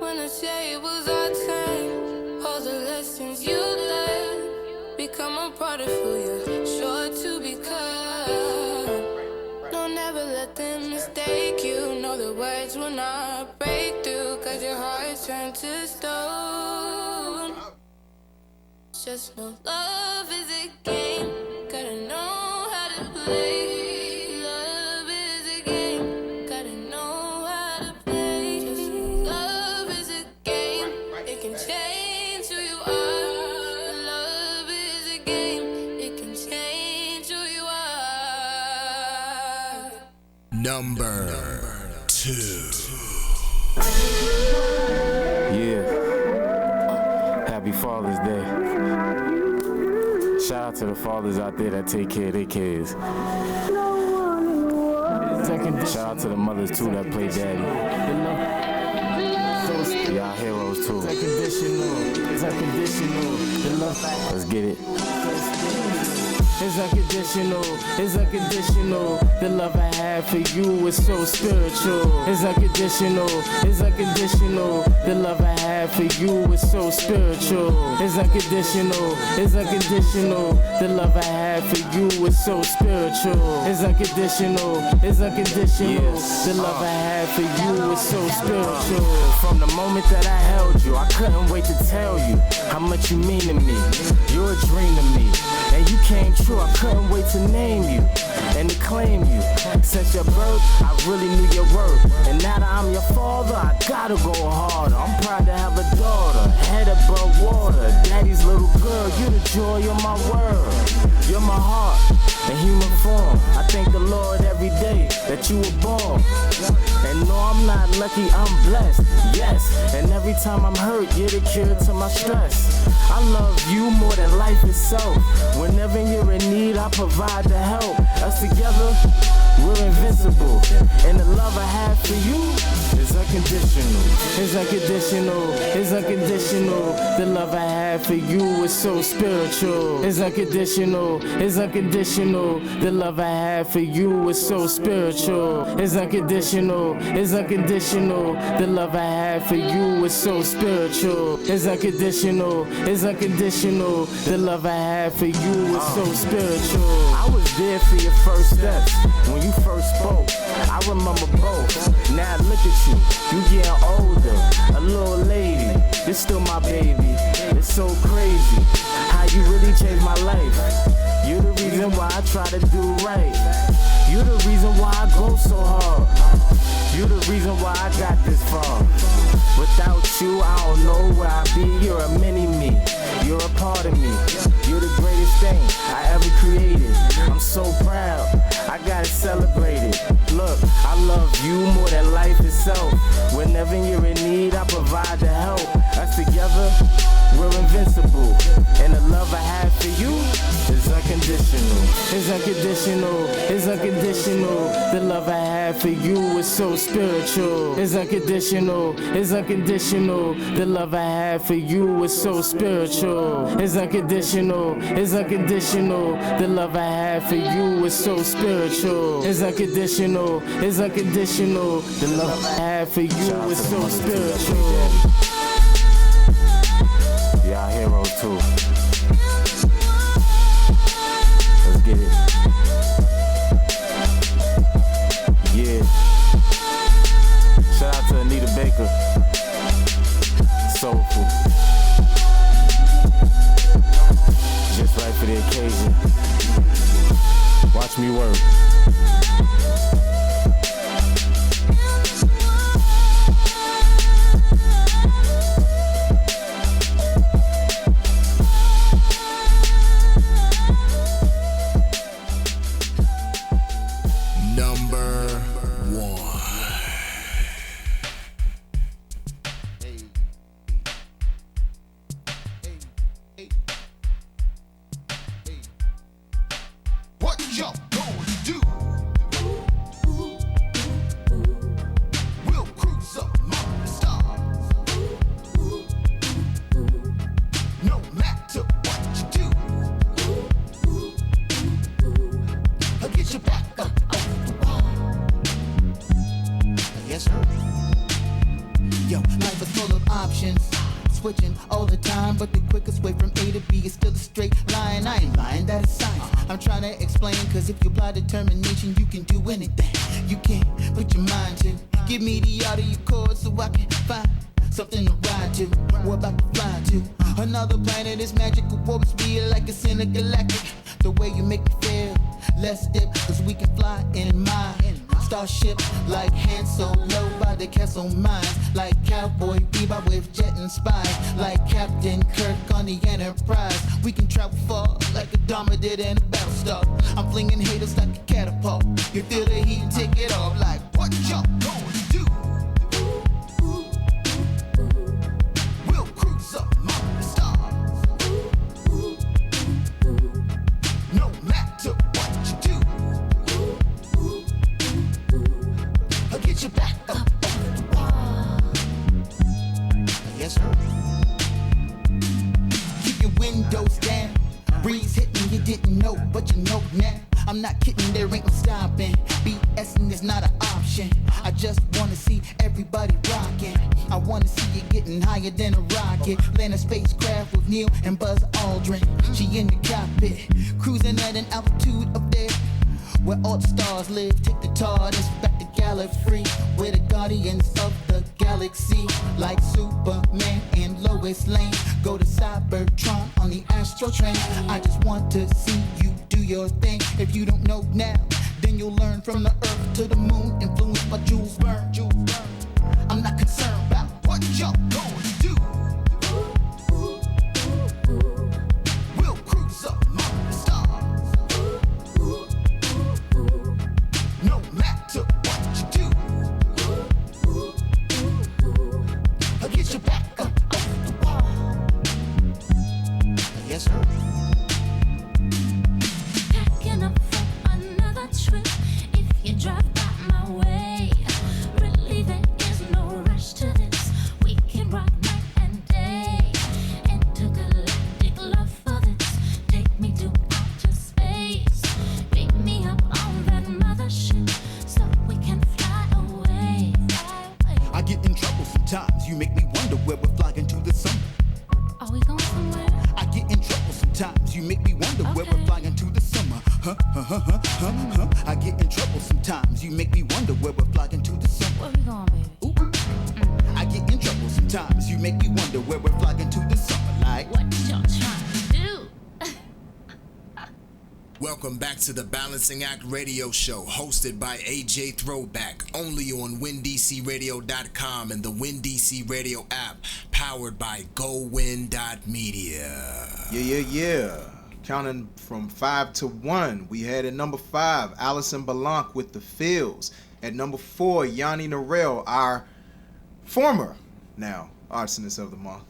I: When I say it was our time, all the lessons you learned become a part of who you're sure to become. Don't ever let them mistake you. Know the words will not break through, cause your heart's turned to stone. Just know love is a game, gotta know how to play. Love is a game, gotta know how to play. Just love is a game, it can change who you are. Love is a game,
A: Number 2.
T: Yeah. Happy Father's Day. Shout out to the fathers out there that take care of their kids. Shout out to the mothers too that play daddy. Y'all heroes too. It's unconditional. Let's get it. It's unconditional, it's unconditional. The love I have for you is so spiritual. It's unconditional, it's unconditional. The love I have for you is so spiritual. It's unconditional, it's unconditional. The love I have for you is so spiritual. It's unconditional, it's unconditional. The love I have for you is so spiritual. From the moment that I held you, I couldn't wait to tell you how much you mean to me. You're a dream to me, and you came true. I couldn't wait to name you and to claim you. Since your birth, I really knew your worth. And now that I'm your father, I gotta go harder. I'm proud to have a daughter, head above water. Daddy's little girl, you're the joy of my world. You're my heart in human form. I thank the Lord every day that you were born. And no, I'm not lucky, I'm blessed. Yes, and every time I'm hurt, you're the cure to my stress. I love you more than life itself. Whenever you're in need, I provide the help. Us together, we're invincible. And the love I have for you is unconditional. It's unconditional, it's unconditional. The love I have for you is so spiritual. It's unconditional, it's unconditional. The love I have for you is so spiritual. It's unconditional, it's unconditional. The love I have for you is so spiritual. It's unconditional, it's unconditional. The love I have for you is so spiritual. I was there for your first steps when you first spoke. I remember both. Now look at you, you getting older, a little lady. You're still my baby. It's so crazy how you really changed my life. You're the reason why I try to do right. You're the reason why I go so hard. You're the reason why I got this far. Without you, I don't know where I'd be. You're a mini-me. You're a part of me. You're the greatest thing I ever created. I'm so proud. I gotta celebrate it. Look, I love you more than life itself. Whenever you're in need, I provide the help. Us together, we're invincible. And the love I have for you is unconditional. It's unconditional, it's unconditional. The love I have for you is so spiritual. It's unconditional, it's unconditional. The love I have for you is so spiritual. It's unconditional, it's unconditional. The love I have for you is so spiritual. It's unconditional, it's unconditional. The love I have for you is so spiritual. Y'all heroes too. Let's get it. Yeah. Shout out to Anita Baker. Soulful. Just right for the occasion. Watch me work.
U: Switching all the time, but the quickest way from A to B is still a straight line. I ain't lying, that is science. I'm trying to explain, cause if you apply determination, you can do anything. You can put your mind to. Give me the audio chord so I can find something to ride to. We're about to fly to another planet. Is magical, warp speed like it's intergalactic. The way you make me feel, let's dip, cause we can fly in mind. Starship like Han Solo by the Castle Mines. Like Cowboy Bebop with jet and spies. Like Captain Kirk on the Enterprise. We can travel far like a Dharma did in a Battlestar. I'm flinging haters like a catapult. You feel the heat, take it off. Like what y'all gonna do? We'll cruise up among the stars. No matter what you do, I'll get you back up on the wall. Yes, sir. Keep your windows down. Breeze hitting, you didn't know, but you know now. I'm not kidding, there ain't no stopping. BSing is not an option. I just wanna see everybody rocking. I wanna see you getting higher than a rocket. Land a spacecraft with Neil and Buzz Aldrin. She in the cockpit, cruising at an altitude up there where all the stars live. Take the TARDIS back to Gallifrey, where the guardians of the galaxy, like Superman and Lois Lane, go to Cybertron on the Astro train. I just want to see you do your thing. If you don't know now, then you'll learn. From the earth to the moon, influenced by Jules Verne. I'm not concerned about what y'all gonna do. We'll cruise up among the stars. No matter what you do, I'll get you back up off the wall. Yes, sir.
D: Packing up for another trip. If you drive by my way, really there is no rush to this. We can rock night and day. Intergalactic love for this. Take me to outer space. Beat me up on that mothership so we can fly away.
U: I get in trouble sometimes. You make me wonder where we're flying to this summer.
D: Are we going somewhere?
U: I get in trouble sometimes. You make me wonder where we're flying to this summer. I get in trouble sometimes. You make me wonder where we're flying to this summer.
D: Where we going, baby?
U: I get in trouble sometimes. You make me wonder where we're flying to this summer. Like
D: what y'all trying to do?
A: Welcome back to the Balancing Act Radio Show, hosted by AJ Throwback, only on WinDCRadio.com and the WinDC Radio app, powered by GoWin.media.
B: Yeah. Counting from 5 to 1, we had at number 5, Allison Balanque with The Fields. At number 4, Yanni Narell, our former, now, Arsonist of the Month,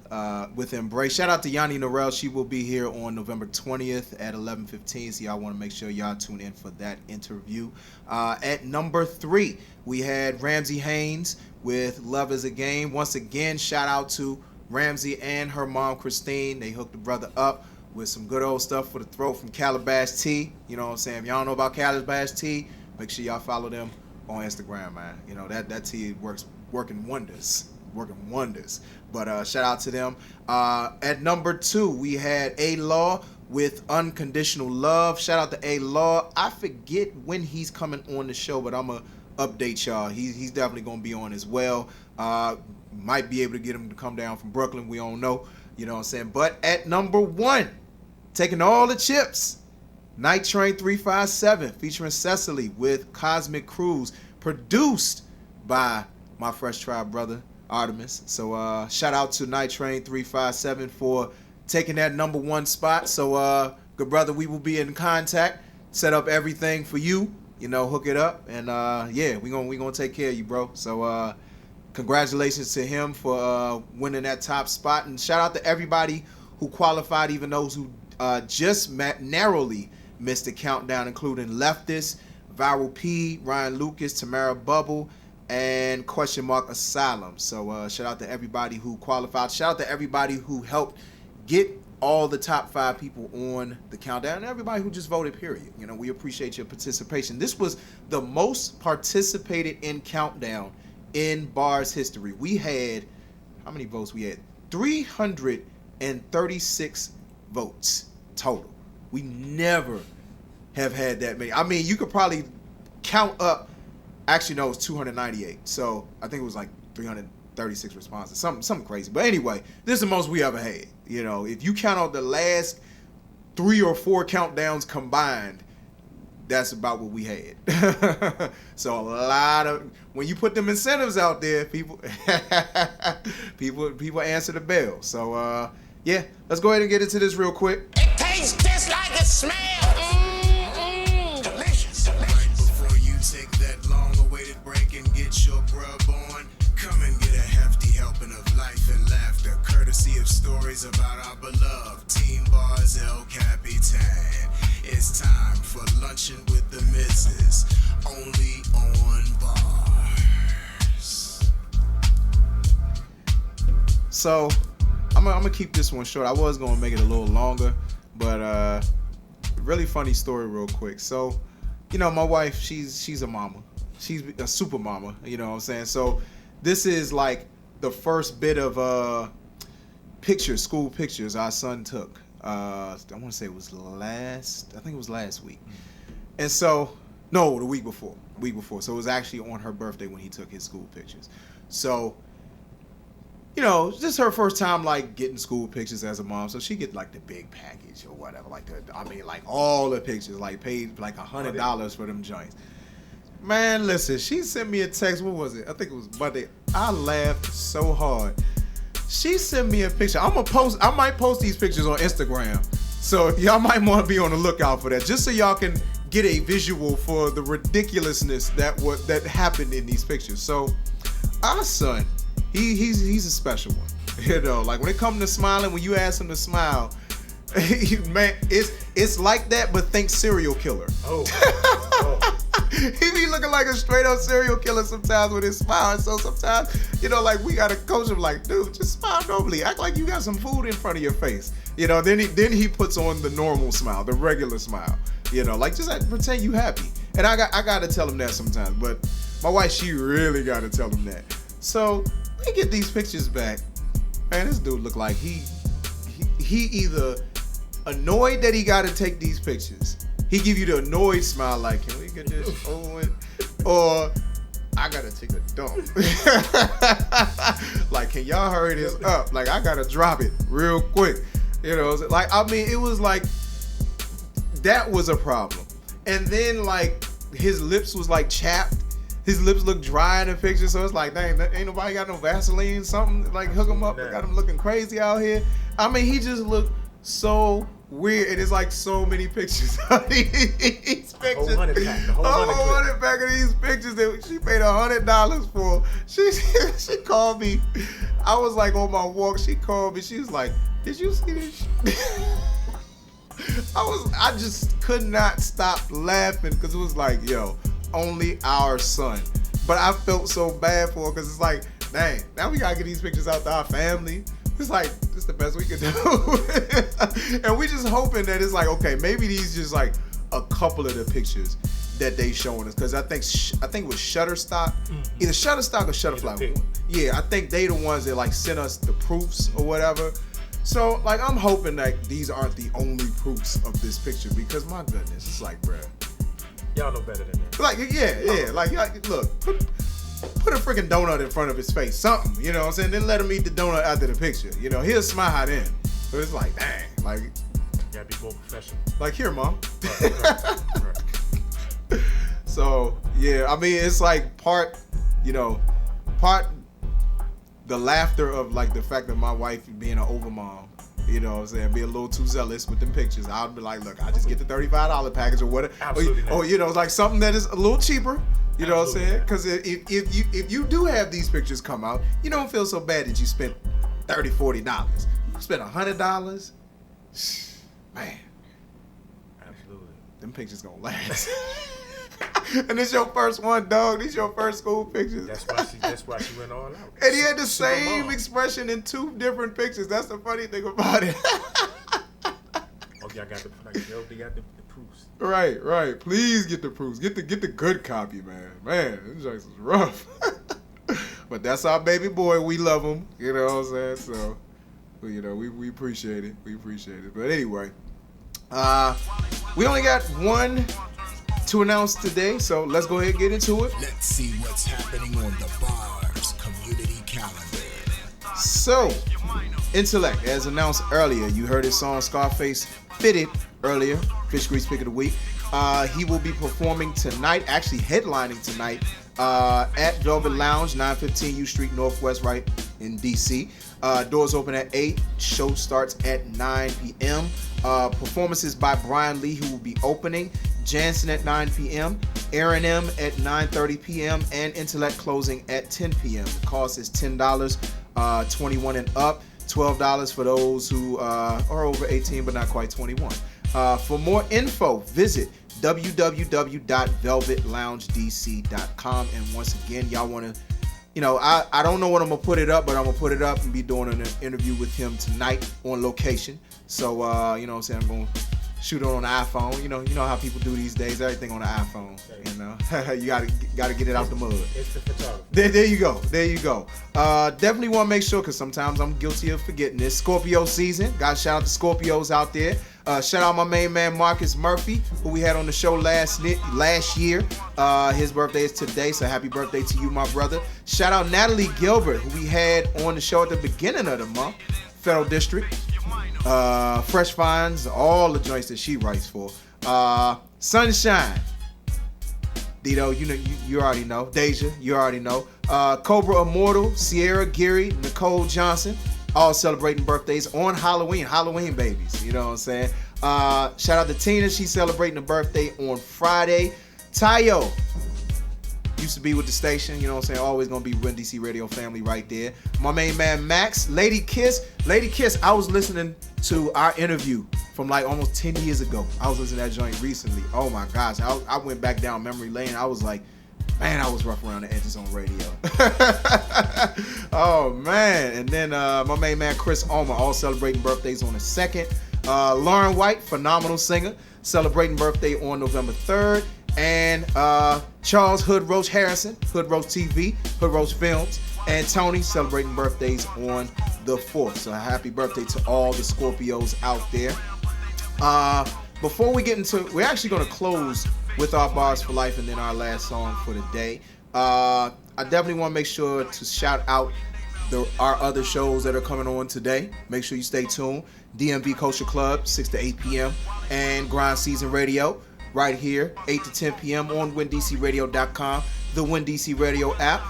B: with Embrace. Shout out to Yanni Narell. She will be here on November 20th at 11:15, so y'all want to make sure y'all tune in for that interview. At number 3, we had Ramsey Haynes with Love is a Game. Once again, shout out to Ramsey and her mom, Christine. They hooked the brother up with some good old stuff for the throat from Calabash Tea. You know what I'm saying? If y'all don't know about Calabash Tea, make sure y'all follow them on Instagram, man. You know, that tea working wonders. But shout out to them. At number 2, we had A-Law with Unconditional Love. Shout out to A-Law. I forget when he's coming on the show, but I'm going to update y'all. He's definitely going to be on as well. Might be able to get him to come down from Brooklyn. We don't know. You know what I'm saying? But at number 1, taking all the chips, Night Train 357 featuring Cecily with Cosmic Cruise, produced by my Fresh Tribe brother, Artemis. So shout out to Night Train 357 for taking that number 1 spot. So good brother, we will be in contact, set up everything for you, you know, hook it up, and yeah, we gonna take care of you, bro. So congratulations to him for winning that top spot, and shout out to everybody who qualified, even those who just narrowly missed the countdown, including Leftist, Viral P, Ryan Lucas, Tamara Bubble, and Asylum. So shout out to everybody who qualified. Shout out to everybody who helped get all the top 5 people on the countdown, and everybody who just voted, period. You know, we appreciate your participation. This was the most participated in countdown in Bars history. We had, how many votes we had? 336 votes total. We never have had that many. I mean, you could probably count up. Actually, no, it was 298. So I think it was like 336 responses, something crazy. But anyway, this is the most we ever had. You know, if you count out the last 3 or 4 countdowns combined, that's about what we had. So a lot of, when you put them incentives out there, people people answer the bell. So yeah, let's go ahead and get into this real quick.
F: It tastes just like it smells. Delicious.
A: Right before you take that long-awaited break and get your grub on, come and get a hefty helping of life and laughter, courtesy of stories about our beloved Team Bars El Capitan. It's time for luncheon with the missus, only on Bars.
B: So I'm gonna keep this one short. I was gonna make it a little longer, but really funny story real quick. So, you know, my wife, she's a mama. She's a super mama, you know what I'm saying? So this is like the first bit of pictures, school pictures our son took. I want to say it was last week. And so, no, the week before. So it was actually on her birthday when he took his school pictures. So, you know, just her first time like getting school pictures as a mom. So she get like the big package or whatever. Like like all the pictures, like paid like $100 for them joints. Man, listen, she sent me a text. What was it? I think it was Monday. I laughed so hard. She sent me a picture. I might post these pictures on Instagram. So y'all might want to be on the lookout for that, just so y'all can get a visual for the ridiculousness that happened in these pictures. So our son, he's a special one. You know, like when it comes to smiling, when you ask him to smile, man, it's like that, but think serial killer. Oh. He be looking like a straight up serial killer sometimes with his smile. And so sometimes, you know, like we gotta coach him like, dude, just smile normally. Act like you got some food in front of your face. You know, then he puts on the normal smile, the regular smile. You know, like just pretend you happy. And I gotta tell him that sometimes. But my wife, she really gotta tell him that. So we get these pictures back. Man, this dude look like he either annoyed that he gotta take these pictures. He give you the annoyed smile like, can we get this over with? Or I gotta take a dump. Like, can y'all hurry this up? Like, I gotta drop it real quick. You know, like, I mean, it was like, that was a problem. And then like, his lips was like chapped. His lips look dry in the picture. So it's like, dang, ain't nobody got no Vaseline, something, like hook him up. Got him looking crazy out here. I mean, he just looked so weird, and it's like so many pictures of these pictures. The whole 100 pack of these pictures that she paid $100 for. She called me. I was like on my walk. She called me. She was like, "Did you see this?" I just could not stop laughing because it was like, yo, only our son. But I felt so bad for her because it's like, dang, now we gotta get these pictures out to our family. It's like, this is the best we could do. And we just hoping that it's like, okay, maybe these just like a couple of the pictures that they showing us. Because I think it was Shutterstock, either Shutterstock or Shutterfly. Yeah, I think they the ones that like sent us the proofs or whatever. So like, I'm hoping that these aren't the only proofs of this picture, because my goodness, it's like, bruh.
C: Y'all know better than that.
B: Like, yeah. Like, look, put a freaking donut in front of his face, something, you know what I'm saying? Then let him eat the donut after the picture. You know, he'll smile then. But it's like, dang, like,
C: you gotta be more professional.
B: Like, here, mom. Right. So, yeah, I mean, it's like part the laughter of like the fact that my wife being an overmom, you know what I'm saying, be a little too zealous with them pictures. I'll be like, look, I just get the $35 package or whatever. Or you know, it's like something that is a little cheaper. You know what I'm saying? Because if you do have these pictures come out, you don't feel so bad that you spent $30, $40. You spent $100, man.
C: Absolutely.
B: Them pictures gonna last. And it's your first one, dog. These your first school pictures.
C: That's why she went all out.
B: And he had the same expression in 2 different pictures. That's the funny thing about it.
C: Oh, y'all got they got the proofs.
B: Right. Please get the proofs. Get the good copy, man. Man, this joint is rough. But that's our baby boy. We love him. You know what I'm saying? So, you know, we appreciate it. We appreciate it. But anyway, we only got one to announce today, so let's go ahead and get into it.
A: Let's see what's happening on the Bars community calendar.
B: So, Intellect, as announced earlier, you heard his song Scarface Fitted earlier, Fish Grease Pick of the Week. He will be performing tonight, actually headlining tonight, at Velvet Lounge, 915 U Street Northwest, right in DC. Doors open at 8. Show starts at 9 p.m. Performances by Brian Lee, who will be opening. Jansen at 9 p.m. Aaron M at 9:30 p.m. and Intellect closing at 10 p.m. The cost is $10, 21 and up. $12 for those who are over 18 but not quite 21. For more info, visit www.velvetloungedc.com. And once again, y'all want to, I don't know when I'm going to put it up, but I'm going to put it up and be doing an interview with him tonight on location. So, you know what I'm saying, I'm going to shoot it on the iPhone. You know how people do these days, everything on the iPhone. You gotta get it out the mud.
C: It's the photography.
B: There you go. Definitely want to make sure, because sometimes I'm guilty of forgetting this. Scorpio season. Got to shout out the Scorpios out there. Shout out my main man Marcus Murphy, who we had on the show last year. His birthday is today, so happy birthday to you, my brother. Shout out Natalie Gilbert, who we had on the show at the beginning of the month. Federal District. Fresh Finds, all the joints that she writes for. Sunshine. Dito, you already know. Deja, you already know. Cobra Immortal, Sierra Geary, Nicole Johnson, all celebrating birthdays on Halloween babies. You know what I'm saying? Shout out to Tina, she's celebrating a birthday on Friday. Tayo used to be with the station, you know what I'm saying? Always gonna be Win DC Radio family right there. My main man Max, Lady Kiss, I was listening to our interview from like almost 10 years ago. I was listening to that joint recently. Oh my gosh, I went back down memory lane. I was like, man, I was rough around the edges on radio. Oh man. And then my main man Chris Omer, all celebrating birthdays on the 2nd. Lauren White, phenomenal singer, celebrating birthday on November 3rd. And Charles Hood Roach Harrison, Hood Roach TV, Hood Roach Films, and Tony celebrating birthdays on the 4th. So happy birthday to all the Scorpios out there. Before we get into, we're actually going to close with our Bars for Life and then our last song for the day. I definitely want to make sure to shout out our other shows that are coming on today. Make sure you stay tuned. DMV Culture Club, 6 to 8 p.m. and Grind Season Radio, right here, 8 to 10 p.m. on WinDCRadio.com, the WinDC Radio app.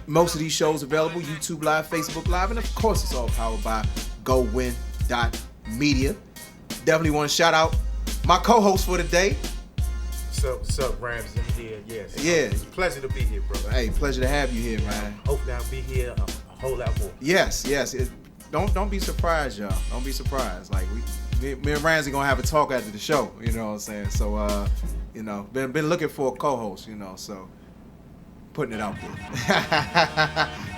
B: Most of these shows available, YouTube Live, Facebook Live, and of course it's all powered by GoWin.media. Definitely want to shout out my co-host for the day.
C: What's up, Ramsey? I'm here, yes.
B: Yeah.
C: It's a pleasure to be here, brother.
B: Hey, pleasure to have you here, man.
C: Hopefully I'll be here a whole lot more.
B: Yes. Don't be surprised, y'all. Don't be surprised. Like, me and Ramsey gonna have a talk after the show, you know what I'm saying? So, been looking for a co-host, so putting it out there.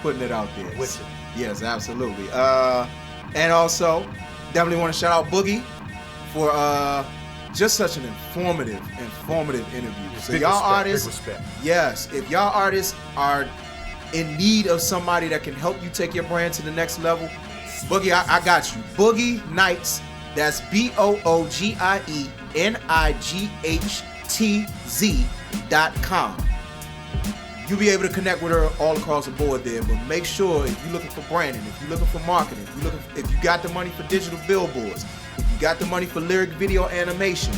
C: With you.
B: Yes, absolutely. And also, definitely want to shout out Boogie for just such an informative interview. So y'all artists, yes, if y'all artists are in need of somebody that can help you take your brand to the next level, Boogie, I got you. Boogie Nights, that's BOOGIENIGHTZ.com. You'll be able to connect with her all across the board there, but make sure if you're looking for branding, if you're looking for marketing, if you got the money for digital billboards, if you got the money for lyric video animation,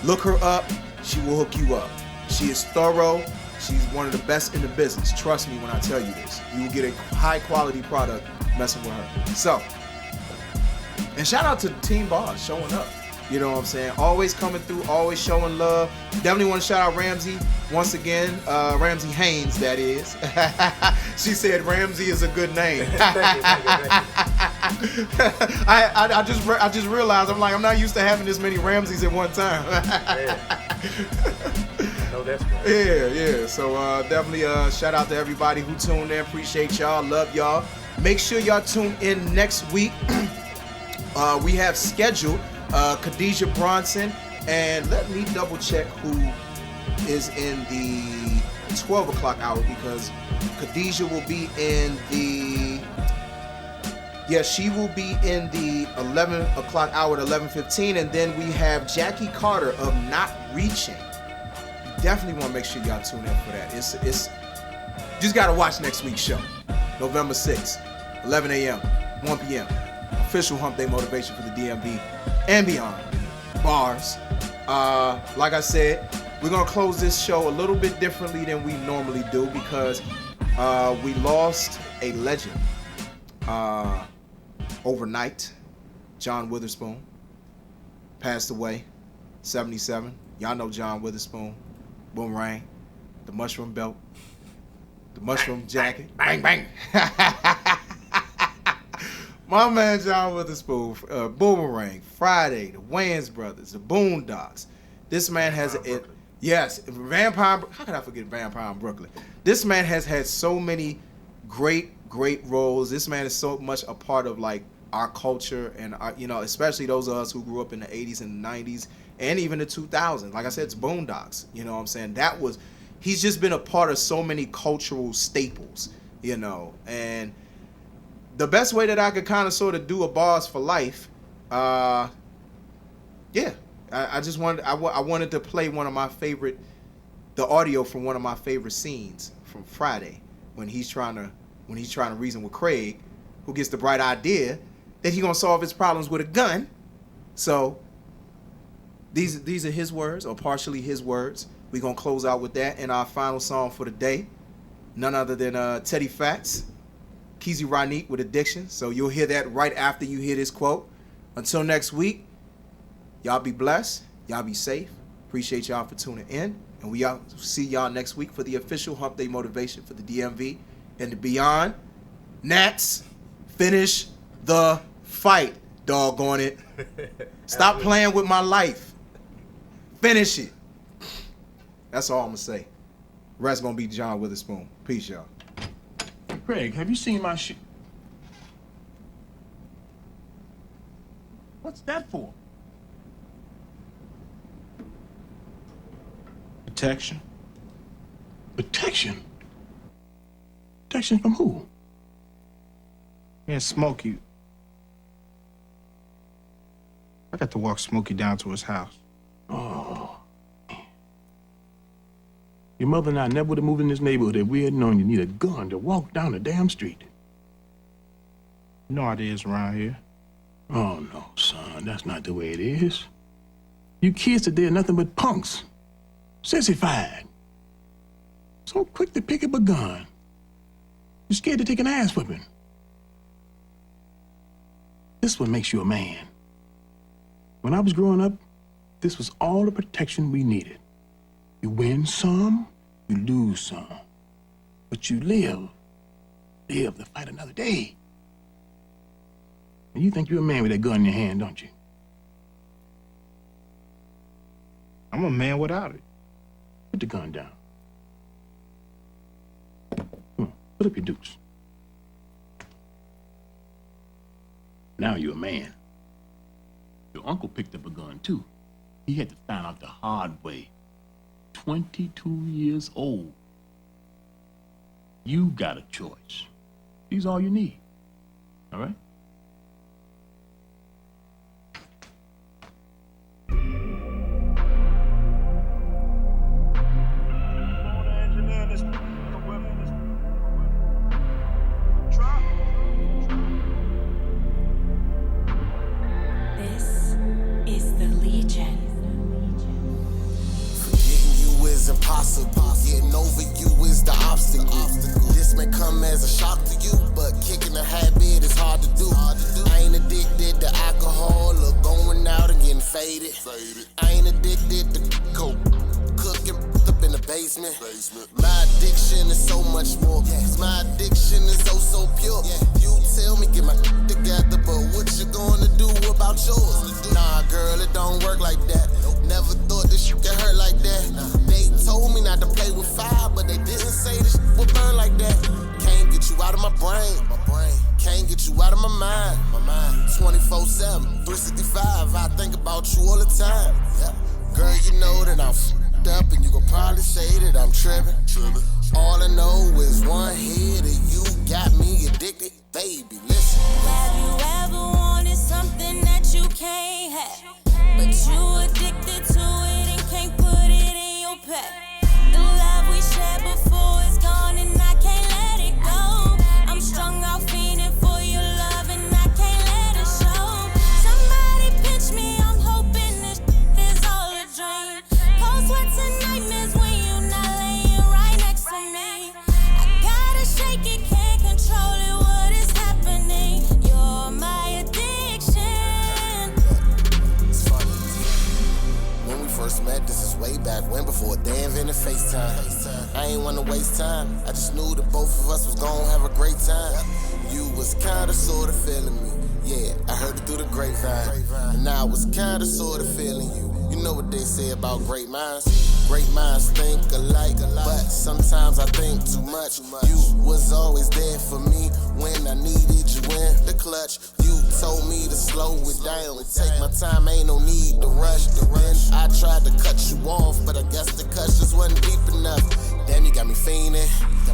B: look her up. She will hook you up. She is thorough. She's one of the best in the business. Trust me when I tell you this. You will get a high quality product messing with her. So, and shout out to Team Bars showing up. You know what I'm saying? Always coming through, always showing love. Definitely want to shout out Ramsey once again. Ramsey Haynes, that is. She said Ramsey is a good name. I just realized, I'm not used to having this many Ramseys at one time.
C: No, that's right.
B: Yeah. So definitely shout out to everybody who tuned in. Appreciate y'all. Love y'all. Make sure y'all tune in next week. We have scheduled Khadijah Bronson, and let me double check who is in the 12 o'clock hour, because Khadijah will be in the, she will be in the 11 o'clock hour at 11:15, and then we have Jackie Carter of Not Reaching. Definitely want to make sure y'all tune in for that. It's just gotta watch next week's show, November 6th, 11 a.m., 1 p.m. Official Hump Day motivation for the DMV and beyond. Bars Like I said, we're gonna close this show a little bit differently than we normally do because we lost a legend overnight. John Witherspoon passed away, 77. Y'all know John Witherspoon, Boomerang, the mushroom belt, the mushroom jacket, bang bang. My man John Witherspoon, Boomerang, Friday, the Wayans Brothers, the Boondocks. This man has yes, Vampire. How can I forget Vampire in Brooklyn? This man has had so many great roles. This man is so much a part of like our culture and our, you know, especially those of us who grew up in the 80s and 90s and even the 2000s. Like I said, it's Boondocks. You know what I'm saying? He's just been a part of so many cultural staples, you know. And the best way that I could kind of sort of do a bars for life, I just wanted, I wanted to play one of my favorite, the audio from one of my favorite scenes from Friday when he's trying to reason with Craig, who gets the bright idea that he's gonna solve his problems with a gun. So these are his words, or partially his words. We're gonna close out with that, and our final song for the day, none other than Teddy Fats, Keezy Ronique with Addiction. So you'll hear that right after you hear this quote. Until next week, y'all be blessed, y'all be safe. Appreciate y'all for tuning in, and we see y'all next week for the official Hump Day Motivation for the DMV and the beyond. Nats, finish the fight, doggone it. Stop playing with my life. Finish it. That's all I'm gonna say. Rest gonna be John Witherspoon. Peace, y'all.
L: Craig, have you seen my shit? What's that for? Protection. Protection? Protection from who?
E: Yeah, Smokey. I got to walk Smokey down to his house.
L: Oh. Your mother and I never would have moved in this neighborhood if we had known you need a gun to walk down the damn street.
E: You know how it is around here.
L: Oh, no, son. That's not the way it is. You kids today are nothing but punks. Sissified. So quick to pick up a gun. You're scared to take an ass whipping. This is what makes you a man. When I was growing up, this was all the protection we needed. You win some, you lose some. But you live to fight another day. And you think you're a man with that gun in your hand, don't you?
E: I'm a man without it.
L: Put the gun down. Put up your dukes. Now you're a man. Your uncle picked up a gun, too. He had to find out the hard way. 22 years old. You got a choice. These all you need. All right?
H: This is the Legion.
F: Forgetting you is impossible. Getting over you is the obstacle. This may come as a shock to you, but kicking a habit is hard to do. I ain't addicted to alcohol or going out and getting faded. I ain't addicted to coke, cooking up in the basement. My addiction is so much more. Cause my addiction is oh so pure. You tell me get my together, but what you gonna do about yours? Nah, girl, it don't work like that. Never thought this shit could hurt like that. They told me not to play with fire, but they didn't say this shit would burn like that. Can't get you out of my brain. Can't get you out of my mind. 24/7, 365. I think about you all the time. Girl, you know that I'm f***ed up, and you gon' probably say that I'm tripping. All I know is one hit, and you got me addicted. Baby, listen.
H: Have you ever wanted something that you can't have? But you addicted to it and can't put it in your pack. The love we shared before is gone and I can't let it go. I'm strung out fiending for your love and I can't let it show. Somebody pinch me, I'm hoping this is all a
F: first met, this is way back when, before they invented FaceTime. I ain't wanna waste time, I just knew that both of us was gonna have a great time. You was kinda sorta feeling me, yeah, I heard it through the grapevine. And I was kinda sorta feeling you. You know what they say about great minds? Great minds think alike, but sometimes I think too much. You was always there for me when I needed you in the clutch. You told me to slow it down and take my time, ain't no need to rush. Then I tried to cut you off, but I guess the cut just wasn't deep enough. Damn, you got me fiending.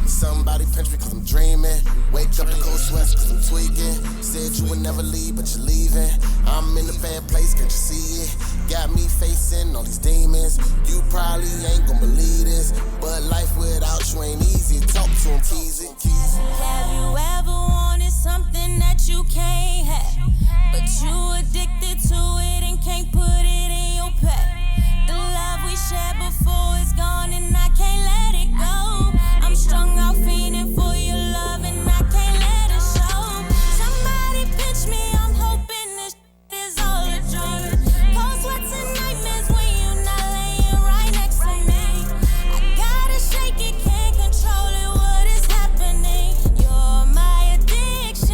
F: Somebody pinch me cause I'm dreaming. Wake up in cold sweats cause I'm tweaking. Said you would never leave, but you're leaving. I'm in a bad place, can't you see it? Got me facing all these demons. You probably ain't gon' believe this, but life without you ain't easy. Talk to him, tease it.
H: Have you ever wanted something that you can't have, but you addicted to it and can't put it in your pack? The love we shared before is gone and I can't let it go. I'm strung out fiending for your love and I can't let it show. Somebody pinch me, I'm hoping this is all a dream. Cold sweats and nightmares when you're not laying right next to me. I gotta shake it, can't control it, what is happening? You're my addiction.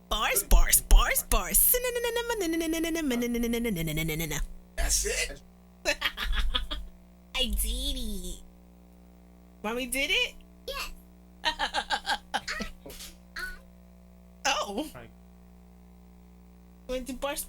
Q: Bars.
N: That's it.
Q: I did it. Mommy did it? Yes. Oh. You want to do bars?